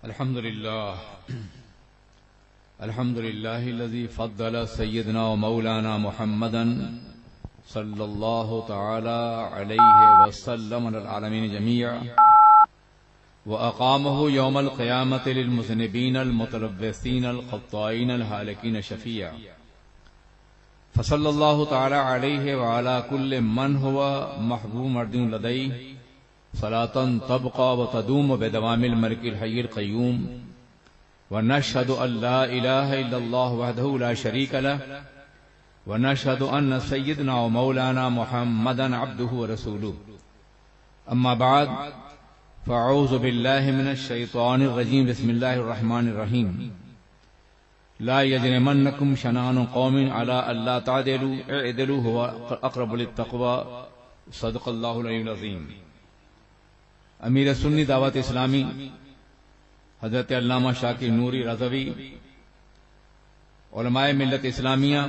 الحمد لله الذي فضل سيدنا ومولانا محمدا صلى الله تعالى عليه وسلم على العالمين جميعا وأقامه يوم القيامة للمذنبين المتلبسين الخطائين الهالكين شفيعا فصلى الله تعالى عليه وعلى كل من هو محبوب مردود لديه صلاة تبقى وتدوم بدوام الملك الحي القيوم ونشهد أن لا إله إلا الله وحده لا شريك له ونشهد أن سيدنا ومولانا محمدا عبده ورسوله أما بعد فأعوذ بالله من الشيطان الرجيم بسم الله الرحمن الرحيم لا يجرمنكم شنآن قوم على ألا تعدلوا اعدلوا هو أقرب للتقوى صدق الله العلي العظيم. امیر سنی دعوت اسلامی حضرت علامہ شاکر نوری رضوی علماء ملت اسلامیہ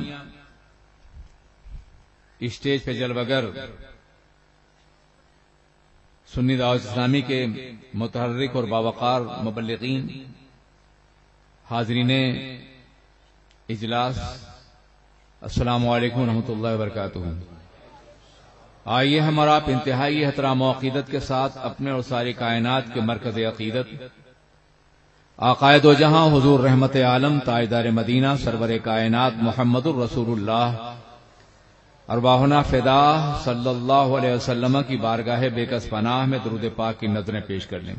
اسٹیج پہ جلوگر سنی دعوت اسلامی کے متحرک اور باوقار مبلغین حاضرین اجلاس السلام علیکم ورحمۃ اللہ وبرکاتہ. آئیے ہمارا آپ انتہائی احترام و عقیدت کے ساتھ اپنے اور ساری کائنات کے مرکز عقیدت آقائے دو جہاں حضور رحمت عالم تاجدار مدینہ سرور کائنات محمد الرسول اللہ ارواحنا فدا صلی اللہ علیہ وسلم کی بارگاہ بے کس پناہ میں درود پاک کی نظریں پیش کر لیں.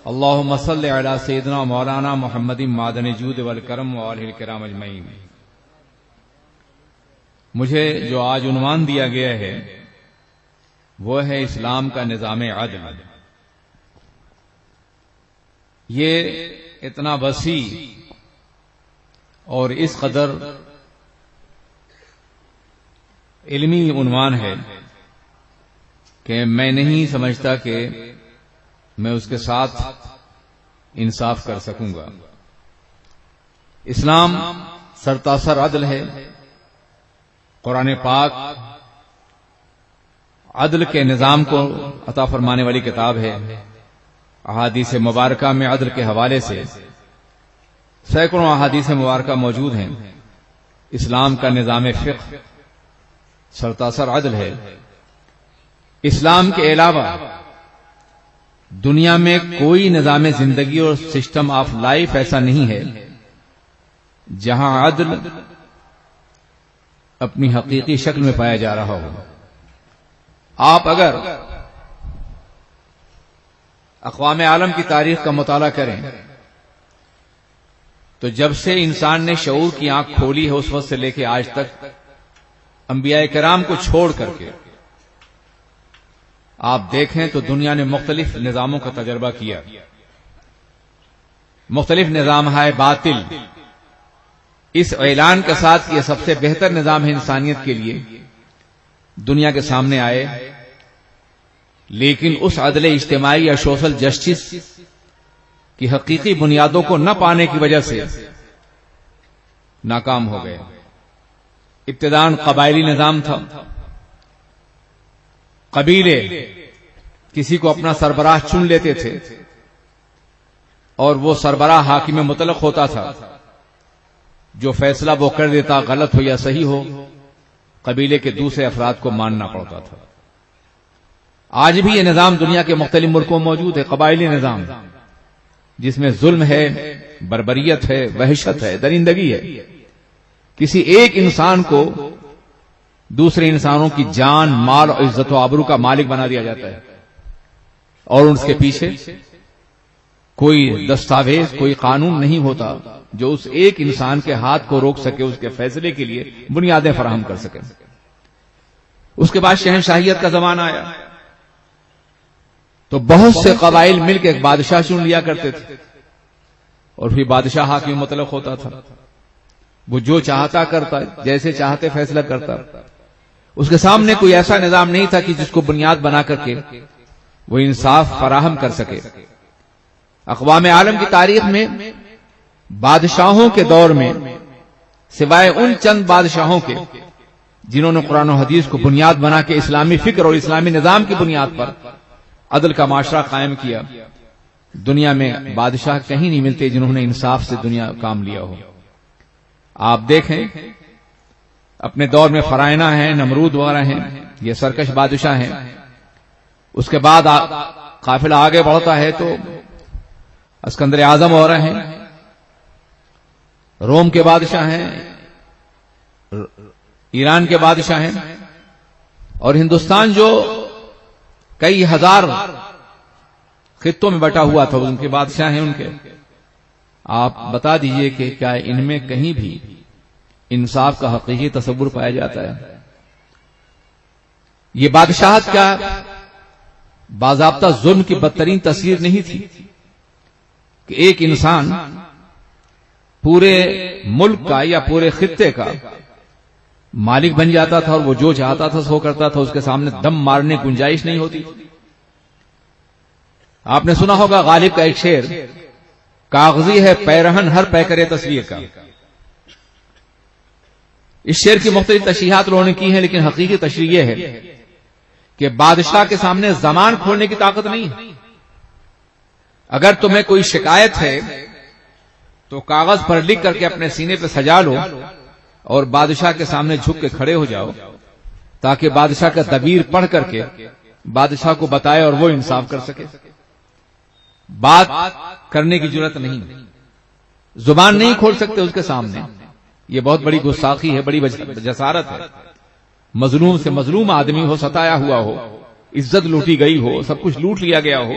اللہم صلی علی سیدنا مولانا محمد معدن جود والکرم وآلہ الکرام اجمعین. مجھے جو آج عنوان دیا گیا ہے وہ ہے اسلام کا نظام عدل. یہ اتنا وسیع اور اس قدر علمی عنوان ہے کہ میں نہیں سمجھتا کہ میں اس کے ساتھ انصاف کر سکوں گا. اسلام سرتاسر عدل ہے. قرآن پاک عدل کے نظام کو عطا فرمانے والی کتاب ہے. احادیث مبارکہ میں عدل کے حوالے سے سینکڑوں احادیث مبارکہ موجود ہیں. اسلام کا نظام فقہ سرتاسر عدل ہے. اسلام کے علاوہ دنیا میں کوئی نظام زندگی اور سسٹم آف لائف ایسا نہیں ہے جہاں عدل اپنی حقیقی شکل میں پایا جا رہا ہو. آپ اگر اقوام عالم کی تاریخ کا مطالعہ کریں تو جب سے انسان نے شعور کی آنکھ کھولی ہے اس وقت سے لے کے آج تک انبیاء کرام کو چھوڑ کر کے آپ دیکھیں تو دنیا نے مختلف نظاموں کا تجربہ کیا. مختلف نظام ہے باطل اس اعلان کے ساتھ یہ سب سے بہتر نظام ہے انسانیت کے لیے دنیا کے سامنے آئے، لیکن اس عدل اجتماعی یا سوشل جسٹس کی حقیقی بنیادوں کو نہ پانے کی وجہ سے ناکام ہو گئے. ابتداءً قبائلی نظام تھا. قبیلے کسی کو اپنا سربراہ چن لیتے تھے اور وہ سربراہ حاکم مطلق ہوتا تھا. جو فیصلہ وہ کر دیتا غلط ہو یا صحیح ہو قبیلے کے دوسرے افراد کو ماننا پڑتا تھا. آج بھی یہ نظام دنیا کے مختلف ملکوں میں موجود ہے. قبائلی نظام جس میں ظلم ہے، بربریت ہے، وحشت ہے، درندگی ہے. کسی ایک انسان کو دوسرے انسانوں کی جان، مال اور عزت و آبرو کا مالک بنا دیا جاتا ہے اور اس کے پیچھے کوئی دستاویز، کوئی قانون نہیں ہوتا جو اس ایک انسان کے ہاتھ کو روک سکے، اس کے فیصلے کے لیے بنیادیں فراہم کر سکے. اس کے بعد شہنشاہیت کا زمانہ آیا تو بہت سے قبائل مل کے ایک بادشاہ چن لیا کرتے تھے اور پھر بادشاہ حاکم مطلق ہوتا تھا. وہ جو چاہتا کرتا، جیسے چاہتے فیصلہ کرتا. اس کے سامنے کوئی ایسا نظام نہیں تھا کہ جس کو بنیاد بنا کر کے وہ انصاف فراہم کر سکے. اقوام عالم کی تاریخ میں بادشاہوں کے دور میں سوائے ان چند بادشاہوں کے جنہوں نے قرآن و حدیث کو بنیاد بنا کے اسلامی فکر اور اسلامی نظام کی بنیاد پر عدل کا معاشرہ قائم کیا، دنیا میں بادشاہ کہیں نہیں ملتے جنہوں نے انصاف سے دنیا کام لیا ہو. آپ دیکھیں اپنے دور میں فرائنہ ہیں، نمرود وغیرہ ہیں، یہ سرکش بادشاہ ہیں. اس کے بعد قافلہ آگے بڑھتا ہے تو اسکندر اعظم ہو رہے ہیں، روم کے بادشاہ ہیں، ایران کے بادشاہ ہیں، اور ہندوستان جو کئی ہزار خطوں میں بٹا ہوا تھا ان کے بادشاہ ہیں. ان کے آپ بتا دیجئے کہ کیا ان میں کہیں بھی انصاف کا حقیقی تصور پایا جاتا ہے؟ یہ بادشاہت کیا باضابطہ ظلم کی بدترین تصویر نہیں تھی کہ ایک انسان پورے ملک کا یا پورے خطے کا مالک بن جاتا تھا اور وہ جو چاہتا تھا سو کرتا تھا، اس کے سامنے دم مارنے کی گنجائش نہیں ہوتی. آپ نے سنا ہوگا غالب کا ایک شعر، کاغذی ہے پیرہن ہر پیکرے تصویر کا. اس شعر کی مختلف تشریحات لوگوں نے کی ہیں، لیکن حقیقی تشریح یہ ہے کہ بادشاہ کے سامنے زبان کھولنے کی طاقت نہیں ہے. اگر تمہیں کوئی شکایت ہے تو کاغذ پر لکھ کر کے اپنے سینے پہ سجا لو اور بادشاہ کے سامنے جھک کے کھڑے ہو جاؤ تاکہ بادشاہ کا دبیر پڑھ کر کے بادشاہ کو بتائے اور وہ انصاف کر سکے. بات کرنے کی ضرورت نہیں، زبان نہیں کھول سکتے اس کے سامنے. یہ بہت بڑی گستاخی ہے، بڑی جسارت ہے. مظلوم سے مظلوم آدمی ہو، ستایا ہوا ہو، عزت لوٹی گئی ہو، سب کچھ لوٹ لیا گیا ہو،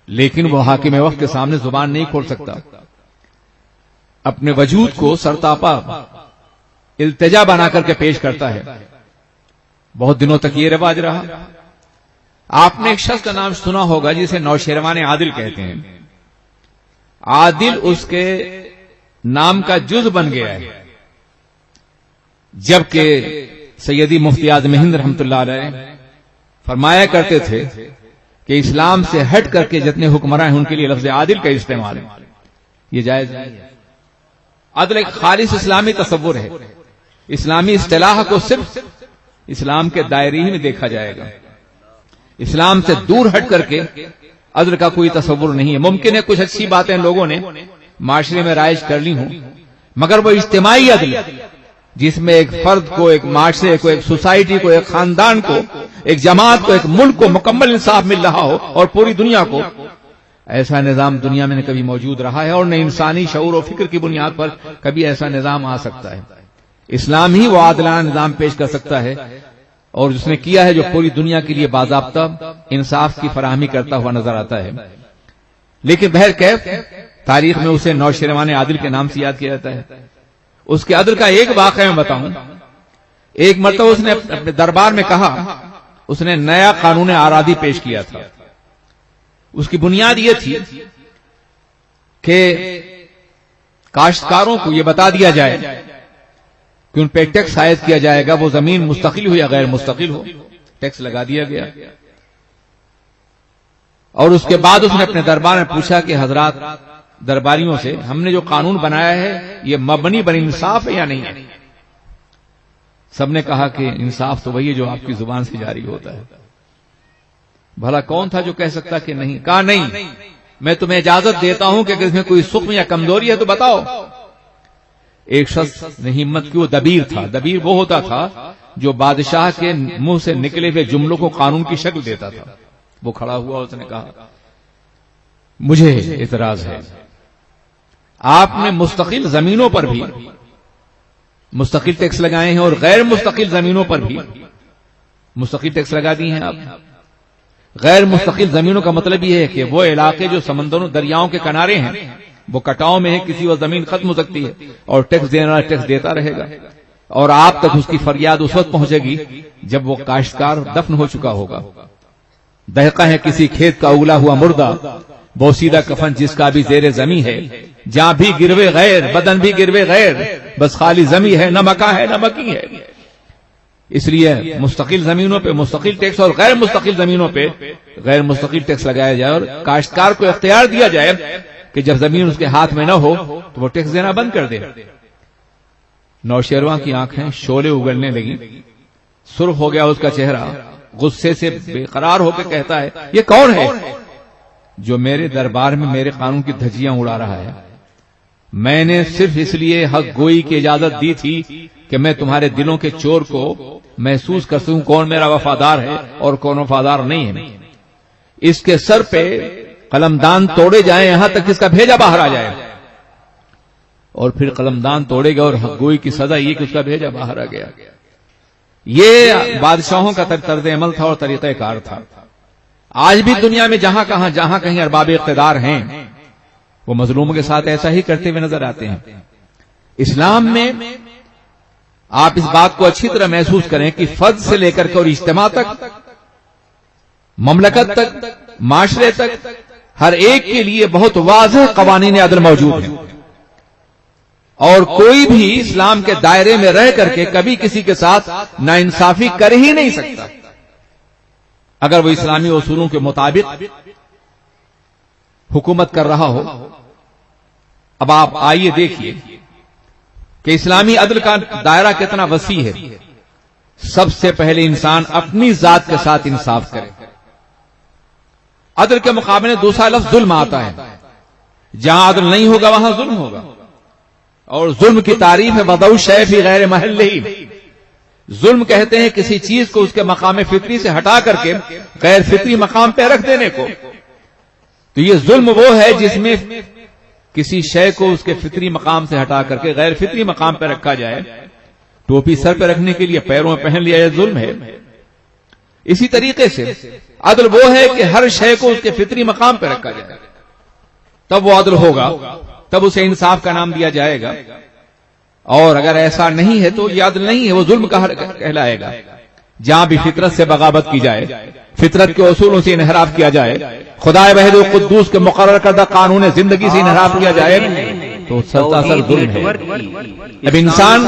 لیکن وہ حاکم وقت کے سامنے زبان نہیں کھول سکتا. اپنے وجود کو سرتاپا التجا بنا کر کے پیش کرتا ہے. بہت دنوں تک یہ رواج رہا. آپ نے ایک شخص کا نام سنا ہوگا جسے نوشیروان عادل کہتے ہیں. عادل اس کے نام کا جز بن گیا ہے، جبکہ سیدی مفتی اعظم ہند رحمۃ اللہ علیہ فرمایا کرتے تھے کہ اسلام سے ہٹ کر کے جتنے حکمراں ہیں ان کے لیے لفظ عادل کا استعمال ہے. یہ جائز نہیں ہے. عدل ایک خالص اسلامی تصور ہے. اسلامی اصطلاح کو صرف اسلام کے دائرے ہی میں دیکھا جائے گا. اسلام سے دور ہٹ کر کے عدل کا کوئی تصور نہیں ہے. ممکن ہے کچھ اچھی باتیں لوگوں نے معاشرے میں رائج کر لی ہوں، مگر وہ اجتماعی عدل جس میں ایک فرد کو، ایک معاشرے کو، ایک سوسائٹی کو، ایک خاندان کو، ایک جماعت کو، ایک ملک کو مکمل انصاف مل رہا ہو اور پوری دنیا کو، ایسا نظام دنیا میں نہ کبھی موجود رہا ہے اور نہ انسانی شعور و فکر کی بنیاد پر کبھی ایسا نظام آ سکتا ہے. اسلام ہی وہ عادلانہ نظام پیش کر سکتا ہے اور جس نے کیا ہے جو پوری دنیا کے لیے باضابطہ انصاف کی فراہمی کرتا ہوا نظر آتا ہے. لیکن بہرکیف تاریخ میں اسے نوشیروان عادل کے نام سے یاد کیا جاتا ہے. اس کے عدل کا ایک واقعہ میں بتاؤں. ایک مرتبہ اس نے اپنے دربار میں کہا، اس نے نیا قانون آرادی پیش کیا تھا. اس کی بنیاد یہ تھی کہ کاشتکاروں کو یہ بتا دیا جائے کہ ان پہ ٹیکس عائد کیا جائے گا، وہ زمین مستقل ہو یا غیر مستقل ہو، ٹیکس لگا دیا گیا. اور اس کے بعد اس نے اپنے دربار میں پوچھا کہ حضرات درباریوں سے، ہم نے جو قانون بنایا ہے یہ مبنی بر انصاف ہے یا نہیں ہے؟ سب نے کہا کہ انصاف تو وہی ہے جو آپ کی زبان سے جاری ہوتا ہے. بھلا کون تھا جو کہہ سکتا کہ نہیں؟ کہا نہیں، میں تمہیں اجازت دیتا ہوں کہ اگر اس میں کوئی سقم یا کمزوری ہے تو بتاؤ. ایک شخص نے ہمت کی، وہ دبیر تھا. دبیر وہ ہوتا تھا جو بادشاہ کے منہ سے نکلے ہوئے جملوں کو قانون کی شکل دیتا تھا. وہ کھڑا ہوا، اس نے کہا مجھے اعتراض ہے، آپ نے مستقل زمینوں پر بھی مستقل ٹیکس لگائے ہیں اور غیر مستقل زمینوں پر بھی مستقل ٹیکس لگا دی ہیں. آپ غیر مستقل زمینوں کا مطلب یہ ہے کہ وہ علاقے جو سمندروں دریاؤں کے کنارے ہیں، وہ کٹاؤ میں ہے، کسی وہ زمین ختم ہو سکتی ہے اور ٹیکس دینے والا ٹیکس دیتا رہے گا اور آپ تک اس کی فریاد اس وقت پہنچے گی جب وہ کاشتکار دفن ہو چکا ہوگا. دہقہ ہے کسی کھیت کا اگلا ہوا مردہ، بوسیدہ کفن جس کا بھی زیر زمین ہے، جہاں بھی گروے غیر، بدن بھی گروے غیر، بس خالی زمین ہے، نہ مکا ہے نہ مکی ہے. اس لیے مستقل زمینوں پہ مستقل ٹیکس اور غیر مستقل زمینوں پہ غیر مستقل ٹیکس لگایا جائے اور کاشتکار کو اختیار دیا جائے کہ جب زمین اس کے ہاتھ میں نہ ہو تو وہ ٹیکس دینا بند کر دے. نوشیروان کی آنکھیں شعلے اگلنے لگی، سرخ ہو گیا اس کا چہرہ، غصے سے بے قرار ہو کے کہتا ہے یہ کون ہے جو میرے دربار میں میرے قانون کی دھجیاں اڑا رہا ہے، میں نے صرف اس لیے حق گوئی کی اجازت دی تھی کہ میں تمہارے دلوں کے چور کو محسوس کر سکوں کون میرا وفادار ہے اور کون وفادار نہیں ہے۔ اس کے سر پہ قلمدان توڑے جائیں یہاں تک اس کا بھیجا باہر آ جائے، اور پھر قلمدان توڑے گا اور حق گوئی کی سزا یہ کہ اس کا بھیجا باہر آ گیا۔ یہ بادشاہوں کا طرز عمل تھا اور طریقہ کار تھا۔ آج بھی دنیا میں جہاں کہیں ارباب اقتدار ہیں وہ مظلوموں کے ساتھ ایسا ہی کرتے ہوئے نظر آتے ہیں۔ اسلام میں آپ اس بات کو اچھی طرح محسوس کریں کہ فرد سے لے کر کے اور اجتماع تک، مملکت تک، معاشرے تک، ہر ایک کے لیے بہت واضح قوانین عدل موجود ہیں، اور کوئی بھی اسلام کے دائرے میں رہ کر کے کبھی کسی کے ساتھ ناانصافی کر ہی نہیں سکتا اگر وہ اسلامی اصولوں کے مطابق حکومت کر رہا ہو۔ اب آپ آئیے دیکھیے کہ اسلامی عدل کا دائرہ کتنا وسیع ہے۔ سب سے پہلے انسان اپنی ذات کے ساتھ انصاف کرے۔ عدل کے مقابلے میں دوسرا لفظ ظلم آتا ہے۔ جہاں عدل نہیں ہوگا وہاں ظلم ہوگا، اور ظلم کی تعریف ہے وضع الشیء فی غیر محلہ۔ ظلم کہتے ہیں کسی چیز کو اس کے مقام فطری سے ہٹا کر کے غیر فطری مقام پہ رکھ دینے کو۔ تو یہ ظلم وہ ہے جس میں کسی شے کو اس کے فطری مقام سے ہٹا کر کے غیر فطری مقام پہ رکھا جائے۔ ٹوپی سر پہ رکھنے کے لیے پیروں میں پہن لیا، یہ ظلم ہے۔ اسی طریقے سے عدل وہ ہے کہ ہر شے کو اس کے فطری مقام پہ رکھا جائے، تب وہ عدل ہوگا، تب اسے انصاف کا نام دیا جائے گا۔ اور اگر ایسا نہیں ہے تو یہ عدل نہیں ہے، وہ ظلم کہلائے گا۔ جہاں بھی فطرت سے بغاوت کی جائے، فطرت کے اصولوں سے انحراف کیا جائے، خدا وحید القدوس کے مقرر کردہ قانون زندگی سے انحراف کیا جائے تو سرتاسر ظلم ہے۔ اب انسان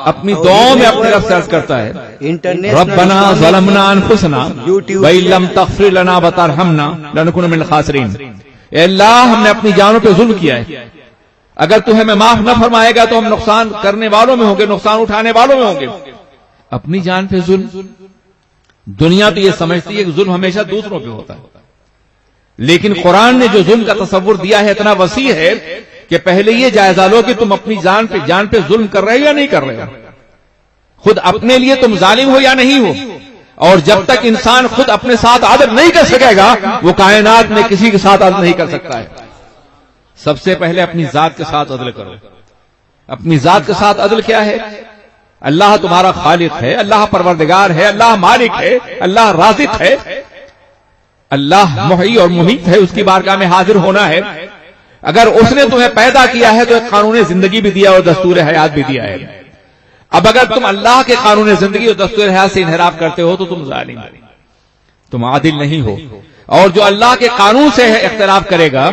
اپنی دعاؤں میں اپنے رب سے عرض کرتا ہے ربنا ظلمنا انفسنا وَإِن لَّمْ تَغْفِرْ لَنَا وَتَرْحَمْنَا لَنَكُونَ مِنَ الْخَاسِرِينَ۔ اے اللہ، ہم نے اپنی جانوں پہ ظلم کیا ہے، اگر تو ہمیں معاف نہ فرمائے گا تو ہم نقصان کرنے والوں میں ہوں گے، نقصان اٹھانے والوں میں ہوں گے۔ اپنی جان پہ ظلم، دنیا تو یہ سمجھتی ہے کہ ظلم ہمیشہ دوسروں پہ ہوتا ہے، لیکن قرآن نے جو ظلم کا تصور دیا ہے اتنا وسیع ہے کہ پہلے یہ جائزہ لو کہ تم اپنی جان پہ ظلم کر رہے ہو یا نہیں کر رہے ہو، خود اپنے لیے تم ظالم ہو یا نہیں ہو۔ اور جب تک انسان خود اپنے ساتھ عدل نہیں کر سکے گا وہ کائنات میں کسی کے ساتھ عدل نہیں کر سکتا ہے۔ سب سے پہلے اپنی ذات کے ساتھ عدل کرو۔ اپنی ذات کے ساتھ عدل کیا ہے؟ اللہ تمہارا خالق ہے، اللہ پروردگار ہے، اللہ مالک ہے، اللہ رازق ہے، اللہ محیی اور ممیت ہے، اس کی بارگاہ میں حاضر ہونا ہے۔ اگر اس نے تمہیں پیدا کیا ہے تو ایک قانون زندگی بھی دیا اور دستور حیات بھی دیا ہے۔ اب اگر تم اللہ کے قانون زندگی اور دستور حیات سے انحراف کرتے ہو تو تم ظالم ہو، تم عادل نہیں ہو۔ اور جو اللہ کے قانون سے اختلاف کرے گا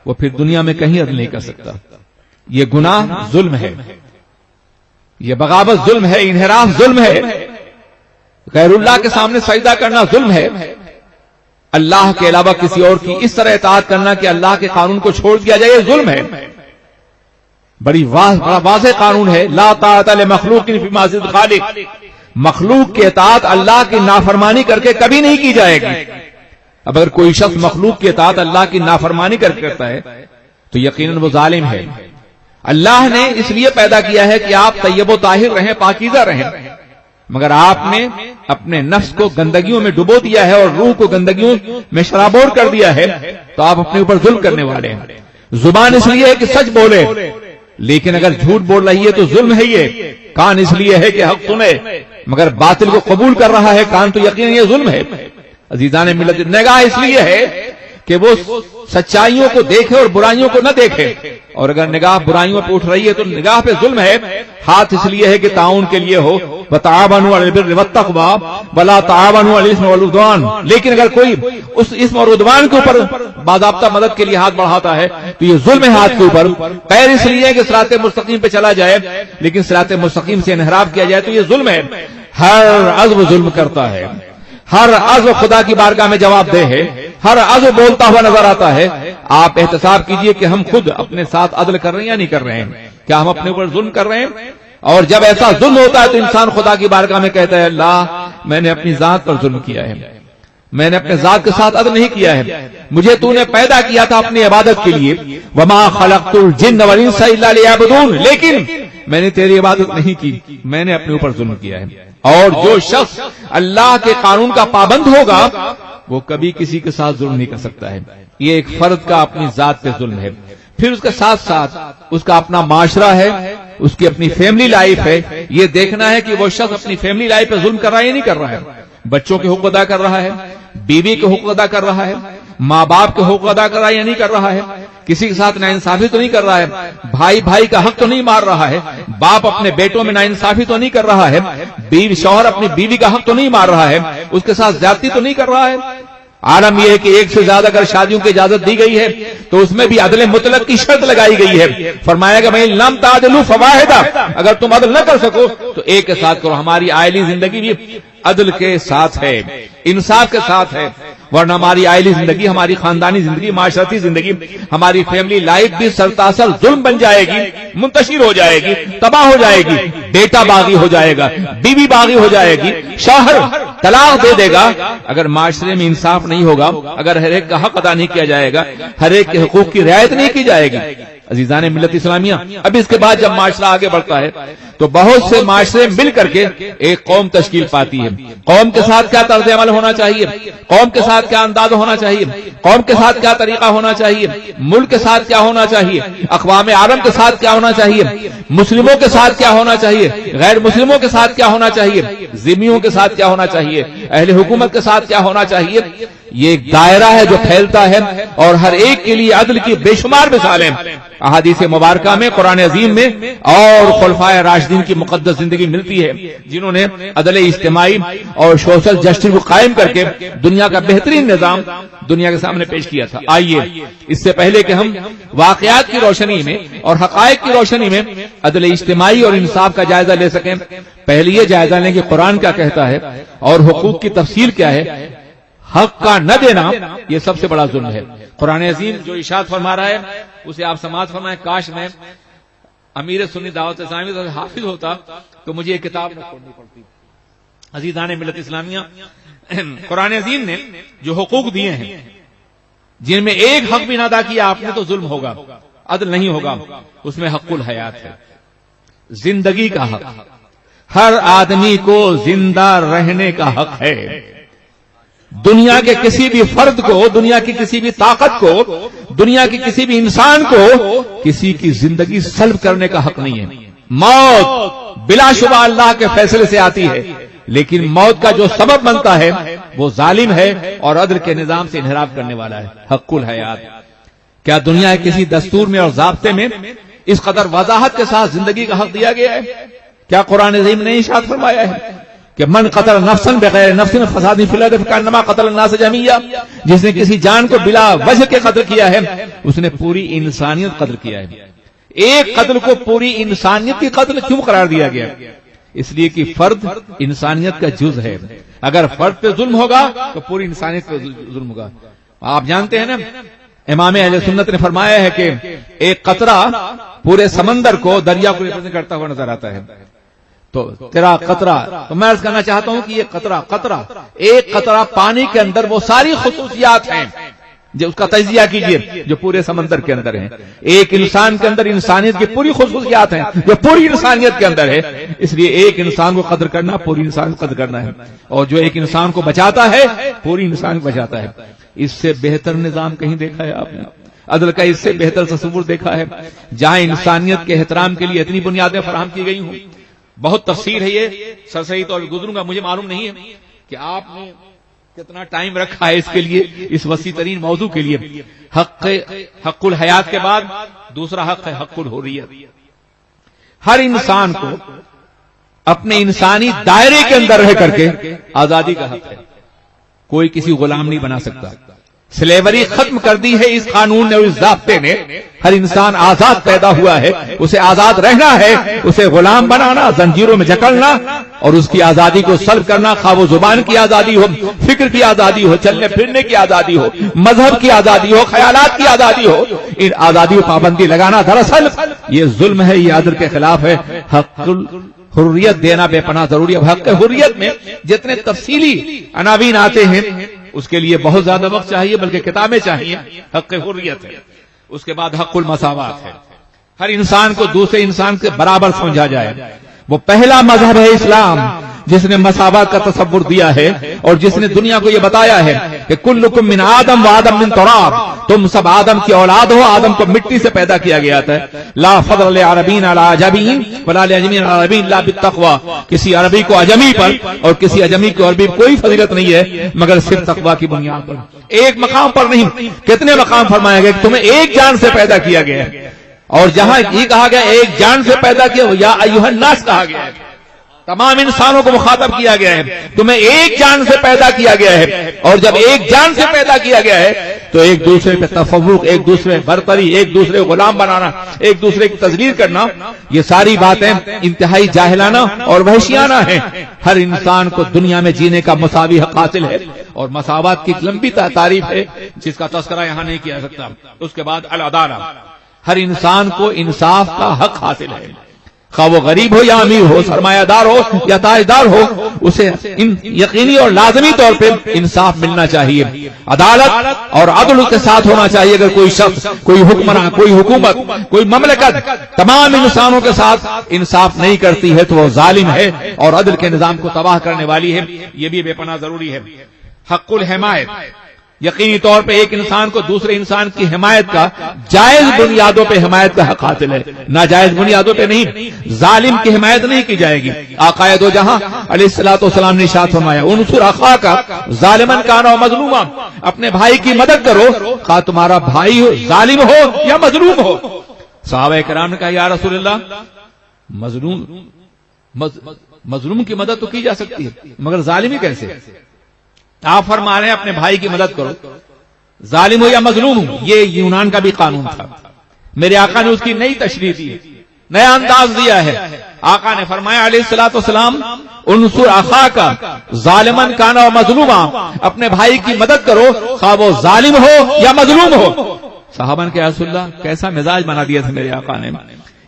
وہ پھر دنیا میں کہیں عدل نہیں کر سکتا۔ یہ گناہ ظلم ہے، یہ بغاوت ظلم ہے، انحراف ظلم ہے، غیر اللہ کے سامنے سجدہ کرنا ظلم ہے، اللہ کے علاوہ کسی اور کی اس طرح اطاعت کرنا کہ اللہ کے قانون کو چھوڑ دیا جائے، یہ ظلم ہے۔ بڑا واضح قانون ہے، لا طاعت لمخلوق فی معصیۃ الخالق۔ مخلوق کی اطاعت اللہ کی نافرمانی کر کے کبھی نہیں کی جائے گی۔ اب اگر کوئی شخص مخلوق کی اطاعت اللہ کی نافرمانی کر کے کرتا ہے تو یقیناً وہ ظالم ہے۔ اللہ نے اس لیے پیدا کیا ہے کہ آپ طیب و طاہر رہیں، پاکیزہ رہیں، مگر آپ نے اپنے نفس کو گندگیوں میں ڈبو دیا ہے اور روح کو گندگیوں میں شرابور کر دیا ہے، تو آپ اپنے اوپر ظلم کرنے والے ہیں۔ زبان اس لیے ہے کہ سچ بولے، لیکن اگر جھوٹ بول رہی ہے تو ظلم ہے۔ یہ کان اس لیے ہے کہ حق سنے مگر باطل کو قبول کر رہا ہے، کان تو یقیناً یہ ظلم ہے۔ عزیزان ملت، نگاہ اس لیے ہے کہ وہ سچائیوں کو دیکھے اور برائیوں کو نہ دیکھے، اور اگر نگاہ برائیوں پہ اٹھ رہی ہے تو نگاہ پہ ظلم ہے۔ ہاتھ اس لیے ہے کہ تعاون کے لیے ہو، وتعاونوا علی البر والتقوی ولا تعاونوا علی الاثم والعدوان، لیکن اگر کوئی اس اسم اور عدوان کے اوپر باضابطہ مدد کے لیے ہاتھ بڑھاتا ہے تو یہ ظلم ہے ہاتھ کے اوپر۔ خیر اس لیے کہ صراط مستقیم پہ چلا جائے لیکن صراط مستقیم سے انحراف کیا جائے تو یہ ظلم ہے۔ ہر عضو ظلم کرتا ہے، ہر عضو خدا کی بارگاہ میں جواب دہ ہے، ہر عضو بولتا ہوا نظر آتا ہے۔ آپ احتساب کیجئے کہ ہم خود اپنے ساتھ عدل کر رہے ہیں یا نہیں کر رہے ہیں، کیا ہم اپنے اوپر ظلم کر رہے ہیں؟ اور جب ایسا ظلم ہوتا ہے تو انسان خدا کی بارگاہ میں کہتا ہے اللہ میں نے اپنی ذات پر ظلم کیا ہے، میں نے اپنے ذات کے ساتھ عدل نہیں کیا ہے. مجھے تو نے پیدا کیا تھا اپنی عبادت کے لیے, وما خلقت الجن والانس الا لیعبدون, لیکن میں نے تیری عبادت نہیں کی, میں نے اپنے اوپر ظلم کیا ہے. اور جو شخص اللہ کے قانون کا پابند ہوگا وہ کبھی کسی کے ساتھ ظلم نہیں کر سکتا ہے. یہ ایک فرد کا اپنی ذات پہ ظلم ہے. پھر اس کے ساتھ ساتھ اس کا اپنا معاشرہ ہے, اس کی اپنی فیملی لائف ہے. یہ دیکھنا ہے کہ وہ شخص اپنی فیملی لائف پہ ظلم کر رہا ہے یا نہیں کر رہا ہے. بچوں کے حقوق ادا کر رہا ہے, بیوی کے حقوق ادا کر رہا ہے, ماں باپ کے حقوق ادا کر رہا ہے یا نہیں کر رہا ہے. کسی کے ساتھ ناانصافی تو نہیں کر رہا ہے, بھائی بھائی کا حق تو نہیں مار رہا ہے, باپ اپنے بیٹوں میں ناانصافی تو نہیں کر رہا ہے, بیوی شوہر اپنی بیوی کا حق تو نہیں مار رہا ہے, اس کے ساتھ زیادتی تو نہیں کر رہا ہے. عالم یہ ہے کہ ایک سے زیادہ اگر شادیوں کی اجازت دی گئی ہے تو اس میں بھی عدل مطلق کی شرط لگائی گئی ہے. فرمایا کہ میں لم تعدلوا فواحدہ, اگر تم عدل نہ کر سکو تو ایک کے ساتھ کرو. ہماری آئلی زندگی بھی عدل کے ساتھ ہے, انصاف کے ساتھ ہے, ورنہ ہماری آئلی زندگی, ہماری خاندانی زندگی, معاشرتی زندگی, ہماری فیملی لائف بھی سرتاسر ظلم بن جائے گی, منتشر ہو جائے گی, تباہ ہو جائے گی. بیٹا باغی ہو جائے گا, بیوی باغی ہو جائے گی, شوہر طلاق دے دے گا. اگر معاشرے میں انصاف نہیں ہوگا, اگر ہر ایک کا حق ادا نہیں کیا جائے گا, ہر ایک کے حقوق کی رعایت نہیں کی جائے گی. عزیزان ملت اسلامیہ, اب اس کے بعد جب معاشرہ آگے بڑھتا ہے تو بہت سے معاشرے مل کر کے ایک قوم تشکیل پاتی ہے. قوم کے ساتھ کیا طرز عمل ہونا چاہیے, قوم کے ساتھ کیا انداز ہونا چاہیے, قوم کے ساتھ کیا طریقہ ہونا چاہیے, ملک کے ساتھ کیا ہونا چاہیے, اقوام عالم کے ساتھ کیا ہونا چاہیے, مسلموں کے ساتھ کیا ہونا چاہیے, غیر مسلموں کے ساتھ کیا ہونا چاہیے, ذمیوں کے ساتھ کیا ہونا چاہیے, اہل حکومت کے ساتھ کیا ہونا چاہیے. یہ ایک دائرہ ہے جو پھیلتا ہے اور ہر ایک کے لیے عدل کی بے شمار مثالیں احادیث مبارکہ میں, قرآن عظیم میں اور خلفائے راشدین کی مقدس زندگی ملتی ہے, جنہوں نے عدل اجتماعی اور سوشل جسٹس کو قائم کر کے دنیا کا بہترین نظام دنیا کے سامنے پیش کیا تھا. آئیے اس سے پہلے کہ ہم واقعات کی روشنی میں اور حقائق کی روشنی میں عدل اجتماعی اور انصاف کا جائزہ لے سکیں, پہلے یہ جائزہ لیں کہ قرآن کیا کہتا ہے اور حقوق کی تفصیل کیا ہے. حق کا نہ دینا یہ سب سے بڑا ظلم ہے. قرآن عظیم جو ارشاد فرما رہا ہے اسے آپ سماعت فرمائیں. کاش میں امیر سنی دعوت اسلامی سے حافظ ہوتا تو مجھے یہ کتاب نہ پڑھنی پڑتی. عزیزان ملت اسلامیہ, قرآن عظیم نے جو حقوق دیے ہیں جن میں ایک حق بھی نہ ادا کیا آپ نے تو ظلم ہوگا, عدل نہیں ہوگا. اس میں حق الحیات ہے, زندگی کا حق. ہر آدمی کو زندہ رہنے کا حق ہے. دنیا کے کسی بھی فرد کو, دنیا کی کسی بھی طاقت کو, دنیا کی کسی بھی انسان کو کسی کی زندگی سلب کرنے کا حق نہیں ہے. موت بلا شبہ اللہ کے فیصلے سے آتی ہے, لیکن موت کا جو سبب بنتا ہے وہ ظالم ہے اور عدل کے نظام سے انحراف کرنے والا ہے. حق الحیات. کیا دنیا کے کسی دستور میں اور ضابطے میں اس قدر وضاحت کے ساتھ زندگی کا حق دیا گیا ہے؟ کیا قرآن عظیم نے ارشاد فرمایا ہے کہ من قتل نفسا بغیر نفس فساد فی الارض فکانما قتل الناس جميعا, جس نے کسی جان کو بلا وجہ کے قتل کیا ہے اس نے پوری انسانیت قتل کیا ہے. ایک قتل کو پوری انسانیت کی قتل کیوں قرار دیا گیا؟ اس لیے کہ فرد انسانیت کا جز ہے. اگر فرد پہ ظلم ہوگا تو پوری انسانیت پہ ظلم ہوگا. آپ جانتے ہیں نا, امام اہل سنت نے فرمایا ہے کہ ایک قطرہ پورے سمندر کو, دریا کو ریپرزینٹ کرتا ہوا نظر آتا ہے. تو تیرا قطرہ, تو میں عرض کرنا چاہتا ہوں کہ یہ قطرہ ایک قطرہ پانی کے اندر وہ ساری خصوصیات ہیں جو اس کا تجزیہ کیجئے جو پورے سمندر کے اندر ہیں. ایک انسان کے اندر انسانیت کی پوری خصوصیات ہیں جو پوری انسانیت کے اندر ہے. اس لیے ایک انسان کو قدر کرنا پوری انسان کو قدر کرنا ہے, اور جو ایک انسان کو بچاتا ہے پوری انسان کو بچاتا ہے. اس سے بہتر نظام کہیں دیکھا ہے آپ نے؟ عدل کا اس سے بہتر تصور دیکھا ہے جہاں انسانیت کے احترام کے لیے اتنی بنیادیں فراہم کی گئی ہوں؟ بہت تفصیل ہے, یہ سرسری طور پر گزروں گا, مجھے معلوم نہیں ہے کہ آپ نے کتنا ٹائم رکھا ہے اس کے لیے, اس وسیع ترین موضوع کے لیے. حق الحیات کے بعد دوسرا حق ہے حق الحریت. ہر انسان کو اپنے انسانی دائرے کے اندر رہ کر کے آزادی کا حق ہے. کوئی کسی غلام نہیں بنا سکتا. سلیوری ختم کر دی ہے اس قانون نے اور اس ضابطے نے. ہر انسان آزاد پیدا ہوا ہے, اسے آزاد رہنا ہے. اسے غلام بنانا, زنجیروں میں جکڑنا اور اس کی آزادی کو سلب کرنا, خواہ وہ زبان کی آزادی ہو, فکر کی آزادی ہو, چلنے پھرنے کی آزادی ہو, مذہب کی آزادی ہو, خیالات کی آزادی ہو, ان آزادیوں پر پابندی لگانا دراصل یہ ظلم ہے, یہ عدل کے خلاف ہے. حق حریت دینا بے پناہ ضروری ہے. حق حریت میں جتنے تفصیلی عناوین آتے ہیں اس کے لیے بہت زیادہ وقت چاہیے، بلکہ کتابیں چاہیے. حق حریت ہے، اس کے بعد حق المساوات ہے، ہر انسان کو دوسرے انسان سے برابر سمجھا جائے. وہ پہلا مذہب ہے اسلام جس نے مساوات کا تصور دیا ہے، اور جس نے دنیا کو یہ بتایا ہے کہ کلکم من آدم و آدم من تراب، تم سب آدم کی اولاد ہو، آدم کو مٹی سے پیدا کیا گیا تھا. لا فضل لعربین علی عجمین ولا لعجمین علی عربی الا بالتقوی، کسی عربی کو عجمی پر اور کسی عجمی کو عربی پر کوئی فضیلت نہیں ہے مگر صرف تقوی کی بنیاد پر. ایک مقام پر نہیں، کتنے مقام فرمایا گیا کہ تمہیں ایک جان سے پیدا کیا گیا ہے، اور جہاں یہ کہا گیا ایک جان سے پیدا کیا، یا ایھا الناس کہا گیا ہے، تمام انسانوں کو مخاطب کیا گیا ہے. تمہیں ایک جان سے پیدا کیا گیا ہے، اور جب ایک جان سے پیدا کیا گیا ہے تو ایک دوسرے پہ تفوق، ایک دوسرے برتری، ایک دوسرے کو غلام بنانا، ایک دوسرے کی تذلیل کرنا، یہ ساری باتیں انتہائی جاہلانہ اور وحشیانہ ہیں. ہر انسان کو دنیا میں جینے کا مساوی حق حاصل ہے، اور مساوات کی لمبی تعریف ہے جس کا تذکرہ یہاں نہیں کیا سکتا. اس کے بعد العدالہ، ہر انسان کو انصاف کا حق حاصل ہے، خواہ وہ غریب ہو یا امیر ہو، سرمایہ دار ہو یا تاجدار ہو، اسے یقینی اور لازمی طور پہ انصاف ملنا چاہیے. عدالت اور عدل کے ساتھ ہونا چاہیے. اگر کوئی شخص، کوئی حکمراں، کوئی حکومت، کوئی مملکت تمام انسانوں کے ساتھ انصاف نہیں کرتی ہے تو وہ ظالم ہے اور عدل کے نظام کو تباہ کرنے والی ہے. یہ بھی بے پناہ ضروری ہے. حق الحمایت، یقینی طور پہ ایک انسان کو دوسرے انسان کی حمایت کا جائز بنیادوں پہ حمایت کا حق حاصل ہے، ناجائز بنیادوں پہ نہیں. ظالم کی حمایت نہیں کی جائے گی. آقا دو جہاں علیہ الصلوۃ والسلام نے ارشاد فرمایا انصر اخاک ظالما کان و مظلوما، اپنے بھائی کی مدد کرو خواہ تمہارا بھائی ہو ظالم ہو یا مظلوم ہو. صحابہ کرام نے کہا یا رسول اللہ مظلوم کی مدد تو کی جا سکتی ہے مگر ظالمی کیسے؟ آپ فرما رہے ہیں اپنے بھائی کی مدد کرو، ظالم ہو یا مظلوم ہو. یہ یونان کا بھی قانون تھا، میرے آقا نے اس کی نئی تشریح دی، نیا انداز دیا ہے. آقا نے فرمایا علیہ الصلوۃ والسلام انصر اخاک ظالما کان و مظلوما، اپنے بھائی کی مدد کرو خواہ وہ ظالم ہو یا مظلوم ہو. صحابہ نے کہا رسول اللہ کیسا مزاج بنا دیا تھا میرے آقا نے،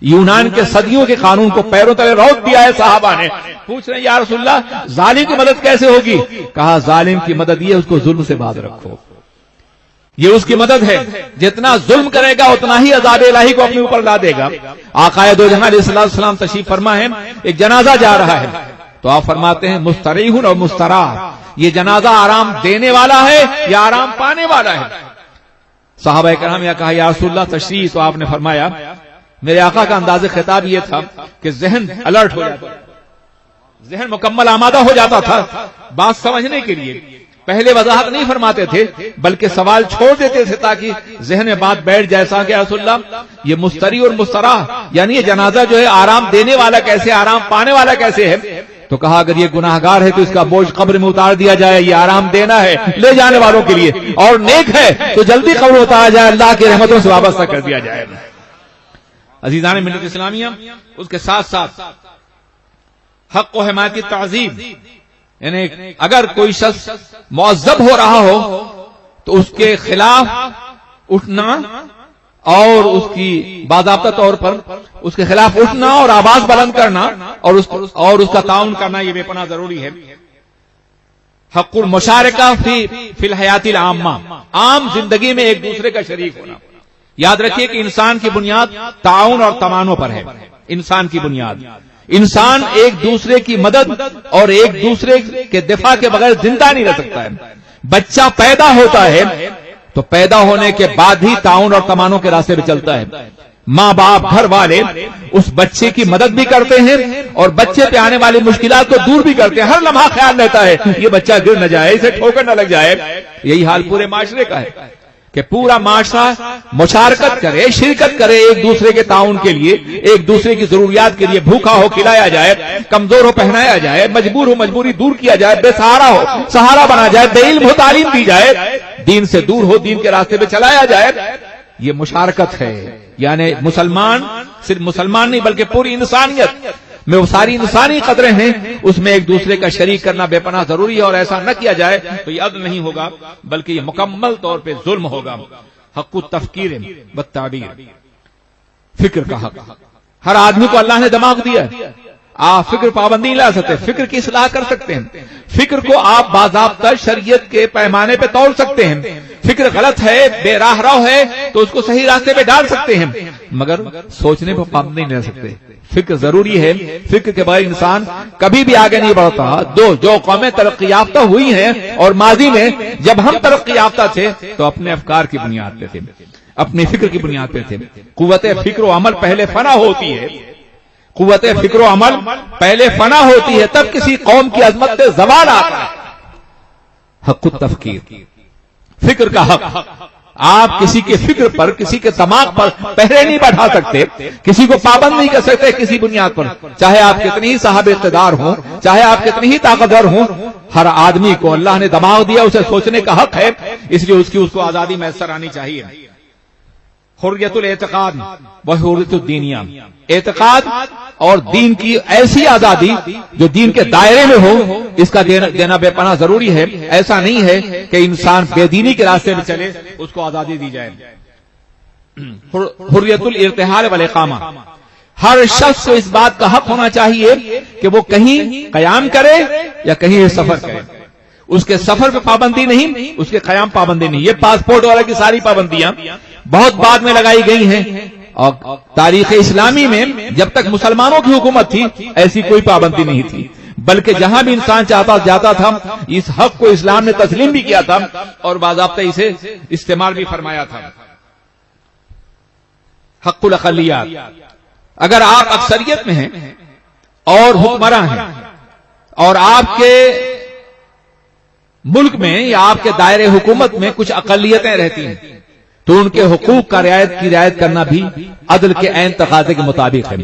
یونان کے صدیوں کے قانون کو پیروں تلے روک دیا ہے. صحابہ نے پوچھ رہے ہیں یا رسول اللہ ظالم کی مدد کیسے ہوگی؟ کہا ظالم کی مدد یہ اس کو ظلم سے باز رکھو، یہ اس کی مدد ہے. جتنا ظلم کرے گا اتنا ہی عذاب الہی کو اپنے اوپر لا دے گا. آقا دو جہاں علیہ الصلوۃ والسلام تشریف فرما ہے، ایک جنازہ جا رہا ہے تو آپ فرماتے ہیں مستریح اور مستراح، یہ جنازہ آرام دینے والا ہے یا آرام پانے والا ہے؟ صحابہ کرام نے کہا یا رسول اللہ تشریح، تو آپ نے فرمایا میرے آقا کا انداز خطاب یہ تھا کہ ذہن الرٹ ہو جاتا، ذہن مکمل آمادہ ہو جاتا تھا بات سمجھنے کے لیے. پہلے وضاحت نہیں فرماتے تھے بلکہ سوال چھوڑ دیتے تھے تاکہ ذہن میں بات بیٹھ جائے. کہ رسول اللہ یہ مستری اور مستراح یعنی یہ جنازہ جو ہے آرام دینے والا کیسے، آرام پانے والا کیسے ہے؟ تو کہا اگر یہ گناہگار ہے تو اس کا بوجھ قبر میں اتار دیا جائے، یہ آرام دینا ہے لے جانے والوں کے لیے، اور نیک ہے تو جلدی قبر اتارا جائے، اللہ کی رحمتوں سے وابستہ کر دیا جائے. عزیزان ملت اسلامیہ، اس کے ساتھ ساتھ حق و حمایت کی تعظیم، یعنی اگر کوئی شخص معذب ہو رہا ہو تو اس کے خلاف اٹھنا اور اس کی باضابطہ طور پر اس کے خلاف اٹھنا اور آواز بلند کرنا اور اس کا تعاون کرنا یہ بے پناہ ضروری ہے. حق المشارکہ فی الحیات العامہ، عام زندگی میں ایک دوسرے کا شریک ہونا. یاد رکھیے کہ انسان کی بنیاد تعاون اور تمانوں پر ہے. انسان کی بنیاد، انسان ایک دوسرے کی مدد اور ایک دوسرے کے دفاع کے بغیر زندہ نہیں رہ سکتا ہے. بچہ پیدا ہوتا ہے تو پیدا ہونے کے بعد ہی تعاون اور تمانوں کے راستے پہ چلتا ہے. ماں باپ گھر والے اس بچے کی مدد بھی کرتے ہیں اور بچے پہ آنے والی مشکلات کو دور بھی کرتے ہیں. ہر لمحہ خیال رہتا ہے یہ بچہ گر نہ جائے، اسے ٹھوکر نہ لگ جائے. یہی حال پورے معاشرے کا ہے کہ پورا معاشرہ مشارکت کرے، شرکت کرے ایک دوسرے کے تعاون کے لیے، ایک دوسرے کی ضروریات کے لیے. بھوکا ہو کھلایا جائے، کمزور ہو پہنایا جائے، مجبور ہو مجبوری دور کیا جائے، بے سہارا ہو سہارا بنا جائے، بے علم ہو تعلیم دی جائے، دین سے دور ہو دین کے راستے پہ چلایا جائے. یہ مشارکت ہے. یعنی مسلمان صرف مسلمان نہیں بلکہ پوری انسانیت میں وہ ساری انسانی قدریں ہیں، اس میں ایک دوسرے کا شریک کرنا بے پناہ ضروری ہے. اور ایسا نہ کیا جائے تو یہ عدل نہیں ہوگا بلکہ یہ مکمل طور پہ ظلم ہوگا. حق التفکیر والتعبیر، فکر کا حق. ہر آدمی کو اللہ نے دماغ دیا ہے. آپ فکر پابندی نہیں لا سکتے، فکر کی اصلاح کر سکتے ہیں، فکر کو آپ باضابطہ شریعت کے پیمانے پہ تول سکتے ہیں، فکر غلط ہے، بے راہ رو ہے تو اس کو صحیح راستے پہ ڈال سکتے ہیں، مگر سوچنے پہ پابندی نہیں لا سکتے۔ فکر ضروری ہے، فکر کے بغیر انسان کبھی بھی آگے نہیں بڑھتا۔ جو قومیں ترقی یافتہ ہوئی ہیں اور ماضی میں جب ہم ترقی یافتہ تھے تو اپنے افکار کی بنیاد پہ تھے، اپنی فکر کی بنیاد پہ تھے۔ قوت فکر و عمل پہلے فنا ہوتی ہے، قوت فکر و عمل پہلے فنا ہوتی ہے، تب کسی قوم کی عظمت سے زوال آتا ہے۔ حق التفکیر، فکر کا حق۔ آپ کسی کے فکر پر، کسی کے دماغ پر پہرے نہیں بڑھا سکتے، کسی کو پابند نہیں کر سکتے کسی بنیاد پر، چاہے آپ کتنی ہی صاحب اقتدار ہوں، چاہے آپ کتنی ہی طاقتور ہوں۔ ہر آدمی کو اللہ نے دماغ دیا، اسے سوچنے کا حق ہے، اس لیے اس کو آزادی میسر آنی چاہیے۔ حریت الاعتقاد و حریت الدینیہ، اعتقاد اور دین کی ایسی آزادی جو دین کے دائرے میں ہو، اس کا دینا بے پناہ ضروری ہے۔ ایسا نہیں ہے کہ انسان بے دینی کے راستے میں چلے، اس کو آزادی دی جائے۔ حریت الارتحال والاقامہ، ہر شخص کو اس بات کا حق ہونا چاہیے کہ وہ کہیں قیام کرے یا کہیں سفر کرے، اس کے سفر پہ پابندی نہیں، اس کے قیام پابندی نہیں۔ یہ پاسپورٹ والا کی ساری پابندیاں بہت بعد میں لگائی گئی ہیں، اور تاریخ اسلامی میں جب تک مسلمانوں کی حکومت تھی ایسی کوئی پابندی نہیں تھی، بلکہ جہاں بھی انسان چاہتا جاتا تھا، اس حق کو اسلام نے تسلیم بھی کیا تھا اور باضابطہ اسے استعمال بھی فرمایا تھا۔ حق الاقلیات، اگر آپ اکثریت میں ہیں اور حکمراں ہیں اور آپ کے ملک میں یا آپ کے دائرے حکومت میں کچھ اقلیتیں رہتی ہیں تو ان کے حقوق کا رعایت کرنا بھی عدل کے عین تقاضے کے مطابق ہے۔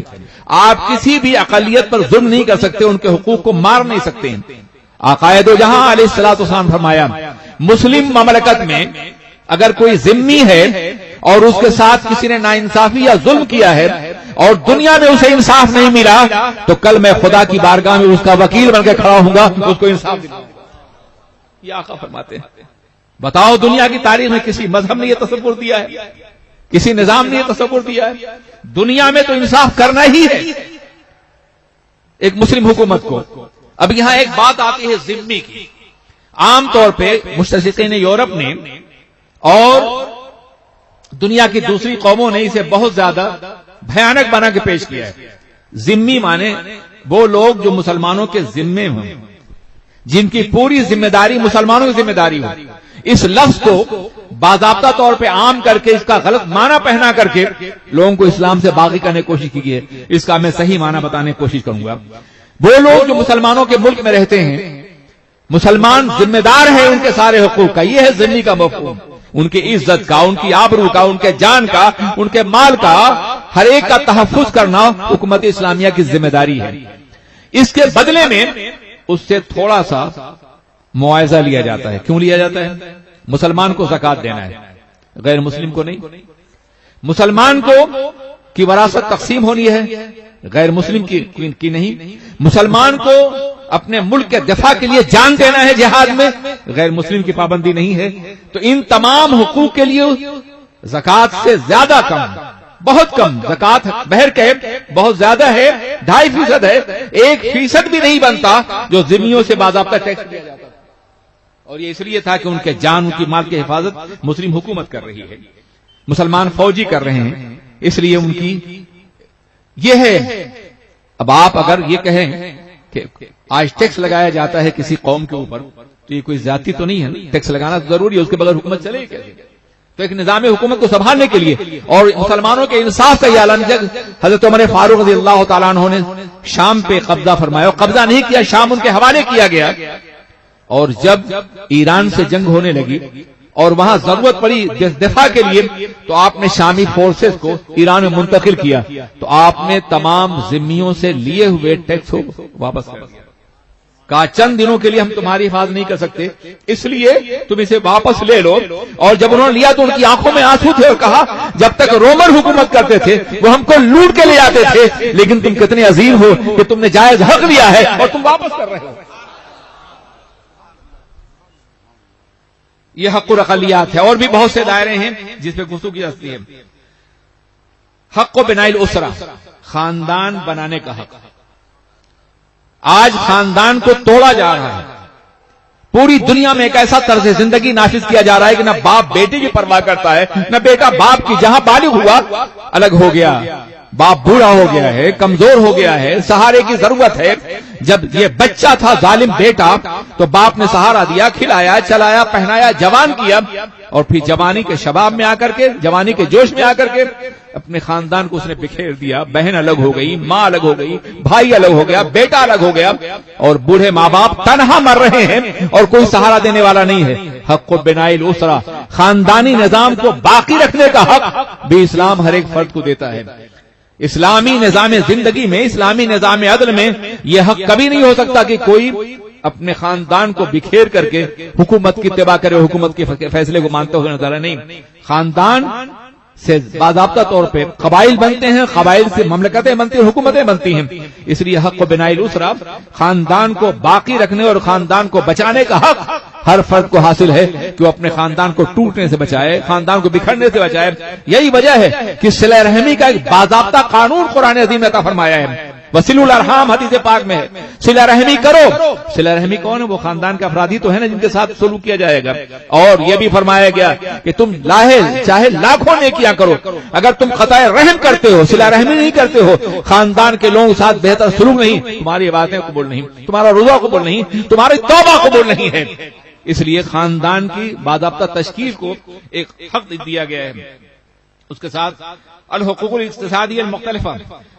آپ کسی بھی اقلیت پر ظلم نہیں کر سکتے، ان کے حقوق کو مار نہیں سکتے ہیں۔ آقا دو جہاں علیہ الصلوۃ والسلام فرمایا، مسلم مملکت میں اگر کوئی ذمی ہے اور اس کے ساتھ کسی نے ناانصافی یا ظلم کیا ہے اور دنیا میں اسے انصاف نہیں ملا تو کل میں خدا کی بارگاہ میں اس کا وکیل بن کے کھڑا ہوں گا، اس کو انصاف دلاؤں گا۔ یہ آقا فرماتے ہیں۔ بتاؤ دنیا کی تاریخ میں کسی مذہب نے یہ تصور دیا ہے، کسی نظام نے یہ تصور دیا ہے؟ دنیا میں تو انصاف کرنا ہی ہے ایک مسلم حکومت کو۔ اب یہاں ایک بات آتی ہے ذمی کی۔ عام طور پہ مستشرقین یورپ نے اور دنیا کی دوسری قوموں نے اسے بہت زیادہ بھیانک بنا کے پیش کیا ہے۔ ذمی مانے وہ لوگ جو مسلمانوں کے ذمے ہوں، جن کی پوری ذمہ داری مسلمانوں کی ذمہ داری ہو۔ اس لفظ کو باضابطہ طور پہ عام کر کے اس کا غلط معنی پہنا کر کے لوگوں کو اسلام سے باغی کرنے کی کوشش کی ہے۔ اس کا میں صحیح معنی بتانے کی کوشش کروں گا۔ وہ لوگ جو مسلمانوں کے ملک میں رہتے ہیں، مسلمان ذمہ دار ہیں ان کے سارے حقوق کا، یہ ہے ذمی کا مفہوم۔ ان کی عزت کا، ان کی آبرو کا، ان کے جان کا، ان کے مال کا، ہر ایک کا تحفظ کرنا حکومت اسلامیہ کی ذمہ داری ہے۔ اس کے بدلے میں اس سے تھوڑا سا معاوضہ لیا جاتا ہے۔ کیوں لیا جاتا ہے؟ مسلمان کو زکوٰۃ دینا ہے، غیر مسلم کو نہیں۔ مسلمان کو کی وراثت تقسیم ہونی ہے، غیر مسلم کی نہیں۔ مسلمان کو اپنے ملک کے دفاع کے لیے جان دینا ہے جہاد میں، غیر مسلم کی پابندی نہیں ہے۔ تو ان تمام حقوق کے لیے زکوٰۃ سے زیادہ کم، بہت کم زکوٰۃ بہر کے بہت زیادہ ہے، 2.5% ہے، 1% بھی نہیں بنتا جو ذمیوں سے باضابطہ ٹیکس دیا جاتا ہے۔ اور یہ اس لیے تھا کہ ان کے جان، ان کی مال کی حفاظت مسلم حکومت کر رہی ہے، مسلمان فوجی کر رہے ہیں، اس لیے ان کی یہ ہے۔ اب آپ اگر یہ کہیں کہ آج ٹیکس لگایا جاتا ہے کسی قوم کے اوپر تو یہ کوئی زیادتی تو نہیں ہے، ٹیکس لگانا ضروری ہے، اس کے بغیر حکومت چلے گی کیسے؟ تو ایک نظام حکومت کو سنبھالنے کے لیے اور مسلمانوں کے انصاف کا یہ اعلان جب حضرت عمر فاروق رضی اللہ تعالیٰ عنہ نے شام پہ قبضہ فرمایا، قبضہ نہیں کیا، شام ان کے حوالے کیا گیا، اور جب ایران سے جنگ ہونے لگی اور وہاں ضرورت پڑی دفاع کے لیے تو آپ نے شامی فورسز کو ایران میں منتقل کیا، تو آپ نے تمام ذمیوں سے لیے ہوئے ٹیکس کو واپس کر دیا۔ کہا چند دنوں کے لیے ہم تمہاری حفاظت نہیں کر سکتے، اس لیے تم اسے واپس لے لو۔ اور جب انہوں نے لیا تو ان کی آنکھوں میں آنسو تھے اور کہا جب تک رومن حکومت کرتے تھے وہ ہم کو لوٹ کے لے آتے تھے، لیکن تم کتنے عظیم ہو کہ تم نے جائز حق لیا ہے اور تم واپس کر رہے ہو۔ یہ حق الاقلیات ہے، اور بھی بہت سے دائرے ہیں جس پہ گفتگو کی جاتی ہے۔ حق و بناء الاسرہ، خاندان بنانے کا حق۔ آج خاندان کو توڑا جا رہا ہے. پوری دنیا میں ایک ایسا طرز زندگی نافذ کیا جا رہا ہے کہ نہ باپ بیٹے کی پرواہ کرتا ہے، نہ بیٹا باپ کی. جہاں بالغ ہوا الگ ہو گیا، باپ بوڑھا ہو گیا ہے، کمزور ہو گیا ہے، سہارے کی ضرورت ہے. جب یہ بچہ تھا ظالم بیٹا تو باپ نے سہارا دیا، کھلایا، چلایا، پہنایا، جوان کیا، اور پھر جوانی کے شباب میں آ کر کے، جوانی کے جوش میں آ کر کے اپنے خاندان کو اس نے بکھیر دیا. بہن الگ ہو گئی، ماں الگ ہو گئی، بھائی الگ ہو گیا، بیٹا الگ ہو گیا، اور بوڑھے ماں باپ تنہا مر رہے ہیں اور کوئی سہارا دینے والا نہیں ہے. حق و بناء الاسرہ، خاندانی نظام کو باقی رکھنے کا حق بھی اسلام ہر ایک فرد کو دیتا ہے. اسلامی نظام زندگی میں، اسلامی نظام عدل میں یہ حق کبھی نہیں ہو سکتا کہ کوئی اپنے خاندان کو بکھیر کر کے حکومت کی اتباع کرے، حکومت کے فیصلے کو مانتے ہوئے نظر نہیں. خاندان سے باضابطہ طور پہ قبائل بنتے ہیں، قبائل سے مملکتیں بنتی ہیں، حکومتیں بنتی ہیں. اس لیے حق و بناء الاسرہ، خاندان کو باقی رکھنے اور خاندان کو بچانے کا حق ہر فرد کو حاصل ہے کہ وہ اپنے خاندان کو ٹوٹنے سے بچائے، خاندان کو بکھرنے سے بچائے. یہی وجہ ہے کہ صلہ رحمی کا ایک باضابطہ قانون قرآن عظیم نے عطا فرمایا ہے. وصلوا الارحام حدیث پاک میں ہے، صلہ رحمی کرو. صلہ رحمی کون ہے؟ وہ خاندان کے افراد ہی تو ہے نا جن کے ساتھ سلوک کیا جائے گا. اور یہ بھی فرمایا گیا کہ تم چاہے لاکھوں نیکیاں کرو، اگر تم خطا رحم کرتے ہو، صلہ رحمی نہیں کرتے ہو، خاندان کے لوگوں کے ساتھ بہتر سلوک نہیں، تمہاری باتیں قبول نہیں، تمہارا روزہ قبول نہیں، تمہاری توبہ قبول نہیں ہے. اس لیے خاندان کی باضابطہ تشکیل کو ایک حق دیا گیا ہے. اس کے ساتھ الحقوق الاقتصادی المختلفہ،